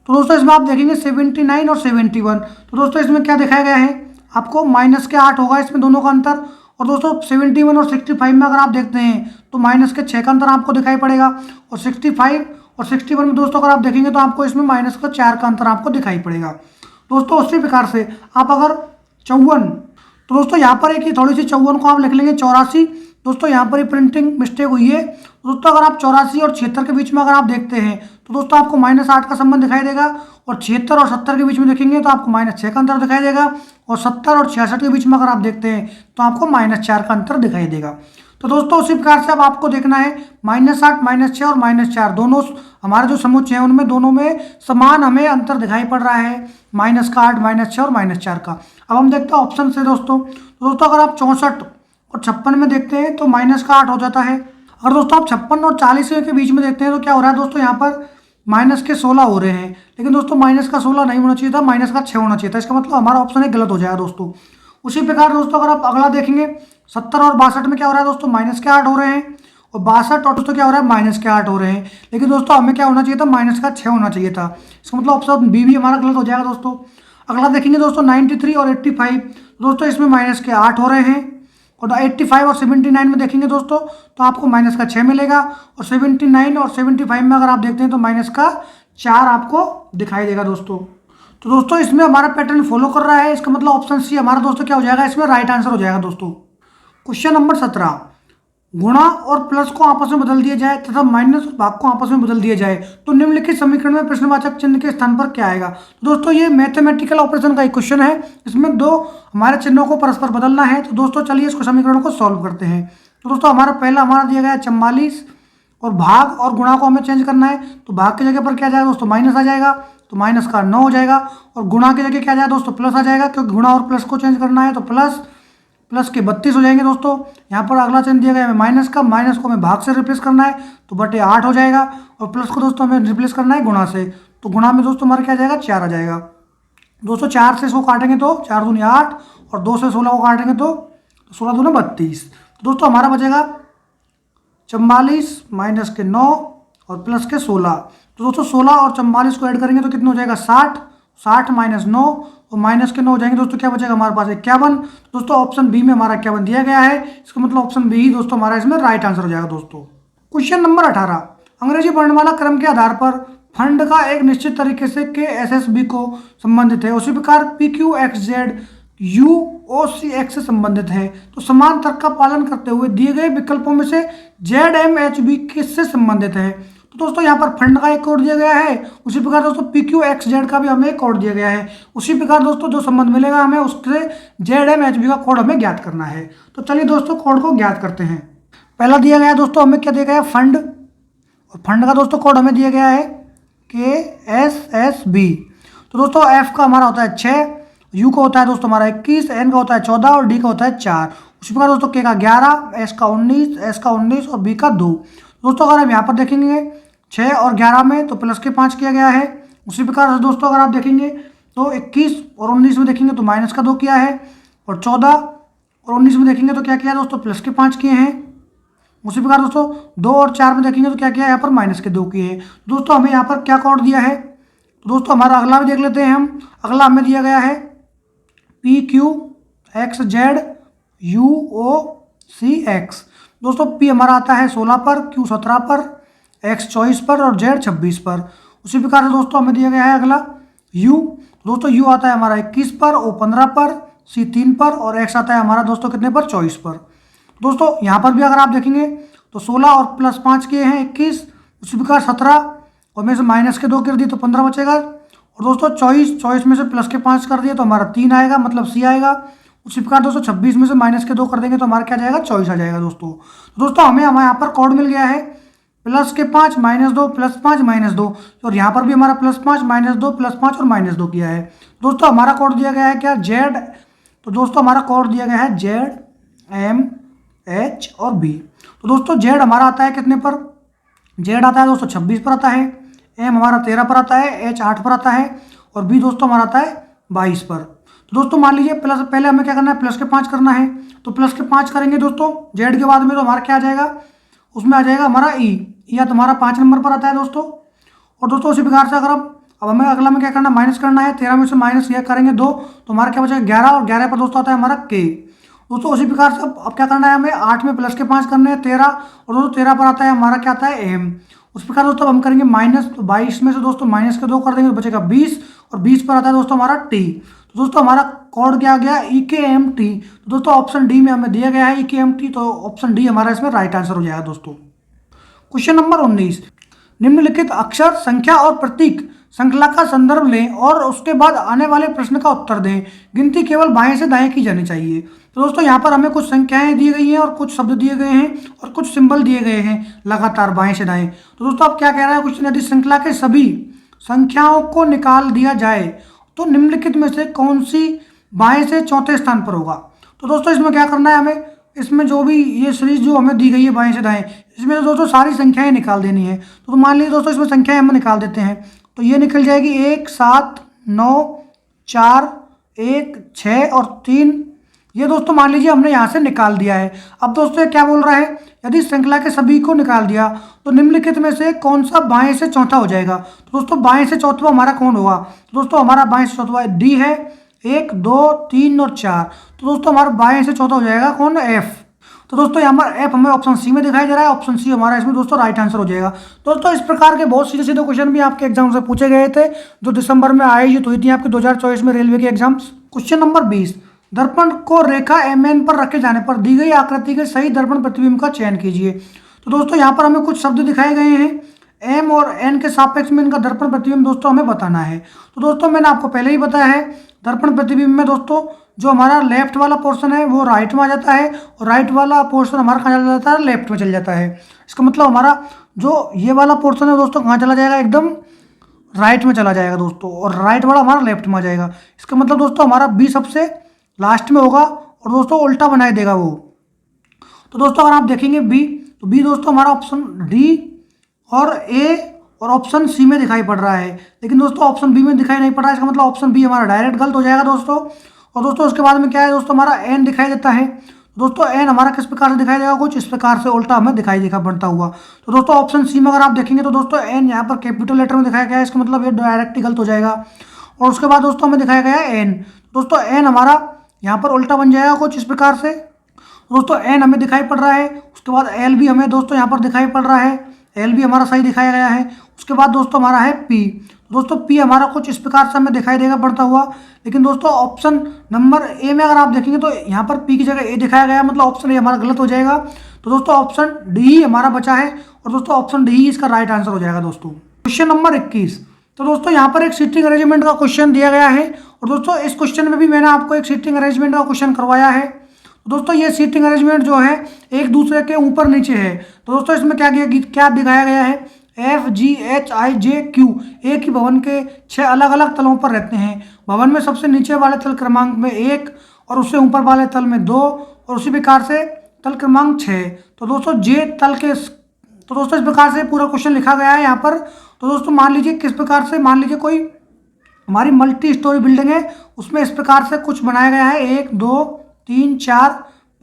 तो दोस्तों इसमें आप देखेंगे 79 और 71, तो दोस्तों इसमें क्या दिखाया गया है आपको, माइनस के 8 होगा इसमें दोनों का अंतर, और दोस्तों 71 और 65 में अगर आप देखते हैं तो माइनस के 6 का अंतर आपको दिखाई पड़ेगा, और 65 और 61 में दोस्तों अगर आप देखेंगे तो आपको इसमें माइनस का 4 का अंतर आपको दिखाई पड़ेगा। दोस्तों उसी प्रकार से आप अगर 54, तो दोस्तों यहाँ पर एक थोड़ी सी 54 को आप लिख लेंगे 84। दोस्तों यहाँ पर ही प्रिंटिंग मिस्टेक हुई है। दोस्तों अगर आप 84 और 76 के बीच में अगर आप देखते हैं तो दोस्तों आपको -8 का संबंध दिखाई देगा, और 76 और 70 के बीच में देखेंगे तो आपको -6 का अंतर दिखाई देगा, और 70 और 66 के बीच में अगर आप देखते हैं तो आपको -4 का अंतर दिखाई देगा। तो दोस्तों उसी प्रकार से अब आपको देखना है -8 -6 और -4 दोनों हमारे जो समुच्चय हैं उनमें दोनों में समान हमें अंतर दिखाई पड़ रहा है, -8 -6 और -4 का। अब हम देखते हैं ऑप्शन से दोस्तों। तो दोस्तों अगर आप 64 और 56 में देखते हैं तो -8 हो जाता है। अगर दोस्तों आप 56 और 40 के बीच में देखते हैं तो क्या हो रहा है दोस्तों, यहाँ पर -16 हो रहे हैं, लेकिन दोस्तों -16 नहीं होना चाहिए था, -6 होना चाहिए था। इसका मतलब हमारा ऑप्शन एक गलत हो जाएगा दोस्तों। उसी प्रकार दोस्तों अगर आप अगला देखेंगे 70 और 62 में क्या हो रहा है दोस्तों, -8 हो रहे हैं, और 62 और दोस्तों क्या हो रहा है -8 हो रहे हैं, लेकिन दोस्तों हमें क्या होना चाहिए था, -6 होना चाहिए था। इसका मतलब ऑप्शन बी भी हमारा गलत हो जाएगा दोस्तों। अगला देखेंगे दोस्तों 93 और 85, दोस्तों इसमें -8 हो रहे हैं, और 85 और 79 में देखेंगे दोस्तों तो आपको -6 मिलेगा, और 79 और 75 में अगर आप देखते हैं तो -4 आपको दिखाई देगा दोस्तों। तो दोस्तों इसमें हमारा पैटर्न फॉलो कर रहा है, इसका मतलब ऑप्शन सी हमारा दोस्तों क्या हो जाएगा, इसमें राइट आंसर हो जाएगा दोस्तों। क्वेश्चन नंबर 17, गुणा और प्लस को आपस में बदल दिया जाए तथा माइनस और भाग को आपस में बदल दिया जाए तो निम्नलिखित समीकरण में प्रश्नवाचक चिन्ह के स्थान पर क्या आएगा। तो दोस्तों ये मैथमेटिकल ऑपरेशन का एक क्वेश्चन है, इसमें 2 हमारे चिन्हों को परस्पर बदलना है। तो दोस्तों चलिए इसको समीकरणों को सॉल्व करते हैं। तो दोस्तों हमारा पहला हमारा दिया गया है 44, और भाग और गुणा को हमें चेंज करना है, तो भाग की जगह पर क्या जाएगा दोस्तों, माइनस आ जाएगा, तो माइनस का 9 हो जाएगा, और गुणा की जगह क्या जाएगा दोस्तों, प्लस आ जाएगा, क्योंकि गुणा और प्लस को चेंज करना है, तो प्लस के 32 हो जाएंगे दोस्तों। यहाँ पर अगला चिन्ह दिया गया है माइनस का, माइनस को हमें भाग से रिप्लेस करना है, तो बटे 8 हो जाएगा, और प्लस को दोस्तों हमें रिप्लेस करना है गुणा से, तो गुणा में दोस्तों हमारा क्या जाएगा, 4 आ जाएगा दोस्तों। 4 से इसको काटेंगे तो 4 दूनी 8, और 2 से 16 को काटेंगे तो 16 दूनी 32। तो दोस्तों हमारा बचेगा 44 माइनस के 9 और प्लस के 16। तो दोस्तों 16 और 44 को ऐड करेंगे तो कितना हो जाएगा, 60। 60 माइनस 9 और माइनस के 9 हो जाएंगे दोस्तों, क्या बचेगा हमारे पास 51। दोस्तों ऑप्शन बी में हमारा 51 दिया गया है, इसका मतलब ऑप्शन बी ही दोस्तों हमारा इसमें राइट आंसर हो जाएगा दोस्तों। क्वेश्चन नंबर 18, अंग्रेजी वर्णमाला क्रम के आधार पर फंड का एक निश्चित तरीके से के SSB को संबंधित है, उसी प्रकार PQXZ UOCX से संबंधित है, तो समान तर्क का पालन करते हुए दिए गए विकल्पों में से ZMHB किससे संबंधित है। तो दोस्तों यहाँ पर फंड का एक कोड दिया गया है, उसी प्रकार दोस्तों PQXZ का भी हमें एक कोड दिया गया है, उसी प्रकार दोस्तों जो संबंध मिलेगा हमें उससे ZMHB का कोड हमें ज्ञात करना है। तो चलिए दोस्तों कोड को ज्ञात करते हैं। पहला दिया गया है दोस्तों हमें क्या दिया गया है, फंड, और फंड का दोस्तों कोड हमें दिया गया है KSSB। तो दोस्तों एफ का हमारा होता है 6, यू का होता है दोस्तों हमारा 21, एन का होता है 14 और डी का होता है 4। उसी प्रकार दोस्तों के का 11, एस का 19, एस का 19 और बी का 2। दोस्तों अगर हम यहाँ पर देखेंगे 6 और 11 में तो प्लस के 5 किया गया है। उसी प्रकार से दोस्तों अगर आप देखेंगे तो 21 और 19 में देखेंगे तो माइनस का 2 किया है, और 14 और 19 में देखेंगे तो क्या किया है दोस्तों, प्लस के 5 किए हैं। उसी प्रकार दोस्तों 2 और 4 में देखेंगे तो क्या किया है, यहाँ पर माइनस के 2 किए हैं। दोस्तों हमें यहाँ पर क्या कोड दिया है, तो दोस्तों हमारा अगला भी देख लेते हैं हम। अगला हमें दिया गया है PQXZUOCX। दोस्तों P हमारा आता है 16 पर, Q 17 पर, X 24 पर और Z 26 पर। उसी प्रकार से दोस्तों हमें दिया गया है अगला U। दोस्तों U आता है हमारा 21 पर, O 15 पर, C 3 पर और X आता है हमारा दोस्तों कितने पर, 24 पर। दोस्तों यहाँ पर भी अगर आप देखेंगे तो 16 और प्लस 5 किए हैं 21। उसी प्रकार 17 और में से माइनस के 2 कर दिए तो 15 बचेगा। और दोस्तों 24 में से प्लस के 5 कर दिए तो हमारा 3 आएगा, मतलब सी आएगा। उसी प्रकार दोस्तों 26 में से माइनस के 2 कर देंगे तो हमारा क्या जाएगा, 24 आ जाएगा दोस्तों। तो दोस्तों हमें हमारे यहाँ पर कोड मिल गया है प्लस के 5 माइनस 2 प्लस 5 माइनस 2, और यहाँ पर भी हमारा प्लस 5 माइनस 2 प्लस 5 और माइनस 2 किया है। दोस्तों हमारा कोड दिया गया है क्या, जेड। तो दोस्तों हमारा कोड दिया गया है ZMH और B। तो दोस्तों जेड हमारा आता है कितने पर, जेड आता है दोस्तों 26 पर आता है, एम हमारा 13 पर आता है, H 8 पर आता है और बी दोस्तों हमारा आता है 22 पर। तो दोस्तों मान लीजिए प्लस, पहले हमें क्या करना है, प्लस के 5 करना है। तो प्लस के 5 करेंगे दोस्तों जेड के बाद में तो हमारा क्या आ जाएगा, उसमें आ जाएगा हमारा ई या तुम्हारा 5 नंबर पर आता है दोस्तों। और दोस्तों उसी प्रकार से अगर अब हमें अगला में क्या करना, माइनस करना है। 13 में से माइनस यह करेंगे 2 तो हमारा क्या बचेगा 11, और 11 पर दोस्तों आता है हमारा के। दोस्तों उसी प्रकार से अब क्या करना है, हमें 8 में प्लस के 5 करने हैं 13, और दोस्तों 13 पर आता है हमारा क्या आता है एम। उस प्रकार दोस्तों हम करेंगे माइनस, तो 22 में से दोस्तों माइनस के 2 कर देंगे तो बचेगा 20, और 20 पर आता है दोस्तों हमारा टी। तो दोस्तों हमारा कोड क्या आ गया, EKMT। तो दोस्तों ऑप्शन डी में हमें दिया गया है EKMT, तो ऑप्शन डी हमारा इसमें राइट आंसर हो जाएगा दोस्तों। क्वेश्चन नंबर 19, निम्नलिखित अक्षर, संख्या और प्रतीक श्रृंखला का संदर्भ लें और उसके बाद आने वाले प्रश्न का उत्तर दें। गिनती केवल बाएं से दाएं की जानी चाहिए। तो दोस्तों यहाँ पर हमें कुछ संख्याएं दी गई हैं और कुछ शब्द दिए गए हैं और कुछ सिंबल दिए गए हैं लगातार बाएं से दाएं। तो दोस्तों अब क्या कह रहा है क्वेश्चन, यदि श्रृंखला के सभी संख्याओं को निकाल दिया जाए तो निम्नलिखित में से कौन सी बाएं से चौथे स्थान पर होगा। तो दोस्तों इसमें क्या करना है, हमें इसमें जो भी ये सीरीज जो हमें दी गई है बाएं से दाएं, इसमें दोस्तों सारी संख्याएं निकाल देनी है। तो मान लीजिए दोस्तों इसमें संख्याएं हम निकाल देते हैं, तो ये निकल जाएगी 1 7 9 4 1 6 और 3। ये दोस्तों मान लीजिए हमने यहाँ से निकाल दिया है। अब दोस्तों ये क्या बोल रहा है, यदि श्रृंखला के सभी को निकाल दिया तो निम्नलिखित में से कौन सा बाएं से चौथा हो जाएगा। तो दोस्तों बाएं से चौथा हमारा कौन होगा, तो दोस्तों हमारा बाएं से चौथा डी है, 1 2 3 और 4। तो दोस्तों हमारा बाएं से चौथा हो जाएगा कौन, एफ। तो दोस्तों यहाँ पर एफ हमें ऑप्शन सी में दिखाई दे रहा है, ऑप्शन सी हमारा इसमें दोस्तों राइट आंसर हो जाएगा। दोस्तों इस प्रकार के बहुत सीधे सीधे क्वेश्चन भी आपके एग्जाम से पूछे गए थे जो दिसंबर में आयोजित हुई थी आपके 2024 में रेलवे के एग्जाम्स। क्वेश्चन नंबर 20, दर्पण को रेखा MN पर रखे जाने पर दी गई आकृति के सही दर्पण प्रतिबिंब का चयन कीजिए। तो दोस्तों यहाँ पर हमें कुछ शब्द दिखाए गए हैं, M और N के सापेक्ष में इनका दर्पण प्रतिबिंब दोस्तों हमें बताना है। तो दोस्तों मैंने आपको पहले ही बताया है, दर्पण प्रतिबिंब में दोस्तों जो हमारा लेफ्ट वाला पोर्शन है वो राइट में आ जाता है और राइट वाला पोर्शन हमारा कहाँ चला जाता है, लेफ्ट में चल जाता है। इसका मतलब हमारा जो ये वाला पोर्शन है दोस्तों कहाँ चला जाएगा, एकदम राइट में चला जाएगा दोस्तों, और राइट वाला हमारा लेफ्ट में आ जाएगा। इसका मतलब दोस्तों हमारा बी सबसे लास्ट में होगा और दोस्तों उल्टा बनाए देगा वो। तो दोस्तों अगर आप देखेंगे बी, तो बी दोस्तों हमारा ऑप्शन डी और ए और ऑप्शन सी में दिखाई पड़ रहा है, लेकिन दोस्तों ऑप्शन बी में दिखाई नहीं पड़ रहा है। इसका मतलब ऑप्शन बी हमारा डायरेक्ट गलत हो जाएगा दोस्तों। और दोस्तों उसके बाद में क्या है दोस्तों, हमारा एन दिखाई देता है। दोस्तों एन हमारा किस प्रकार से दिखाई देगा, कुछ इस प्रकार से उल्टा हमें दिखाई देगा बनता हुआ। तो दोस्तों ऑप्शन सी में अगर आप देखेंगे तो दोस्तों एन यहाँ पर कैपिटल लेटर में दिखाया गया है, इसका मतलब ये डायरेक्ट ही गलत हो जाएगा। और उसके बाद दोस्तों हमें दिखाया गया है एन, दोस्तों एन हमारा यहाँ पर उल्टा बन जाएगा कुछ इस प्रकार से। दोस्तों एन हमें दिखाई पड़ रहा है, उसके बाद एल भी हमें दोस्तों यहाँ पर दिखाई पड़ रहा है, एल भी हमारा सही दिखाया गया है। उसके बाद दोस्तों हमारा है पी, दोस्तों पी हमारा कुछ इस प्रकार से हमें दिखाई देगा बढ़ता हुआ। लेकिन दोस्तों ऑप्शन नंबर ए में अगर आप देखेंगे तो यहाँ पर पी की जगह ए दिखाया गया, मतलब ऑप्शन ए हमारा गलत हो जाएगा। तो दोस्तों ऑप्शन डी हमारा बचा है और दोस्तों ऑप्शन डी इसका राइट आंसर हो जाएगा दोस्तों। क्वेश्चन नंबर 21, तो दोस्तों यहाँ पर एक सीटिंग अरेंजमेंट का क्वेश्चन दिया गया है और दोस्तों इस क्वेश्चन में भी मैंने आपको एक सीटिंग अरेंजमेंट का क्वेश्चन करवाया है। तो दोस्तों ये सीटिंग अरेंजमेंट जो है एक दूसरे के ऊपर नीचे है। तो दोस्तों इसमें क्या दिखाया गया है, FGHIJQ एक ही भवन के 6 अलग अलग तलों पर रहते हैं। भवन में सबसे नीचे वाले तल क्रमांक में 1 और उससे ऊपर वाले तल में 2 और उसी प्रकार से तल क्रमांक 6। तो दोस्तों तो दोस्तों इस प्रकार से पूरा क्वेश्चन लिखा गया है यहाँ पर। तो दोस्तों मान लीजिए किस प्रकार से, मान लीजिए कोई हमारी मल्टी स्टोरी बिल्डिंग है, उसमें इस प्रकार से कुछ बनाया गया है, 1 2 3 4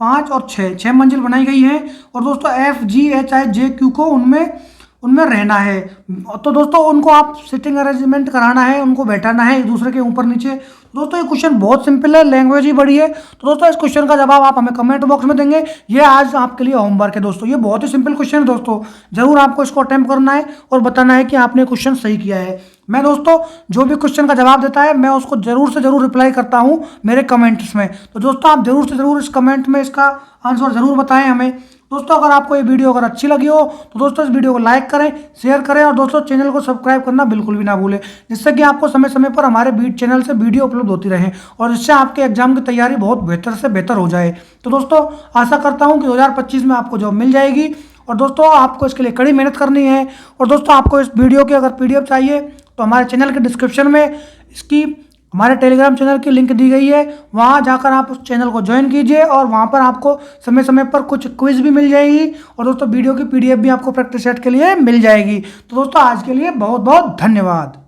5 और 6 मंजिल बनाई गई है। और दोस्तों FGHIJQ को उनमें रहना है। तो दोस्तों उनको आप सिटिंग अरेंजमेंट कराना है, उनको बैठाना है एक दूसरे के ऊपर नीचे। दोस्तों ये क्वेश्चन बहुत सिंपल है, लैंग्वेज ही बड़ी है। तो दोस्तों इस क्वेश्चन का जवाब आप हमें कमेंट बॉक्स में देंगे। ये आज आपके लिए होमवर्क है दोस्तों, ये बहुत ही सिंपल क्वेश्चन है दोस्तों। जरूर आपको इसको अटेम्प्ट करना है और बताना है कि आपने क्वेश्चन सही किया है। मैं दोस्तों जो भी क्वेश्चन का जवाब देता है मैं उसको जरूर से जरूर रिप्लाई करता हूँ मेरे कमेंट्स में। तो दोस्तों आप जरूर से जरूर इस कमेंट में इसका आंसर जरूर बताएं हमें। दोस्तों अगर आपको ये वीडियो अगर अच्छी लगी हो तो दोस्तों इस वीडियो को लाइक करें, शेयर करें और दोस्तों चैनल को सब्सक्राइब करना बिल्कुल भी ना भूलें, जिससे कि आपको समय समय पर हमारे बीट चैनल से वीडियो अपलोड होती रहे और इससे आपके एग्जाम की तैयारी बहुत बेहतर से बेहतर हो जाए। तो दोस्तों आशा करता हूँ कि 2025 में आपको जॉब मिल जाएगी और दोस्तों आपको इसके लिए कड़ी मेहनत करनी है। और दोस्तों आपको इस वीडियो की अगर PDF चाहिए तो हमारे चैनल के डिस्क्रिप्शन में इसकी हमारे टेलीग्राम चैनल की लिंक दी गई है, वहां जाकर आप उस चैनल को ज्वाइन कीजिए और वहां पर आपको समय समय पर कुछ क्विज भी मिल जाएगी और दोस्तों वीडियो की PDF भी आपको प्रैक्टिस सेट के लिए मिल जाएगी। तो दोस्तों आज के लिए बहुत बहुत धन्यवाद।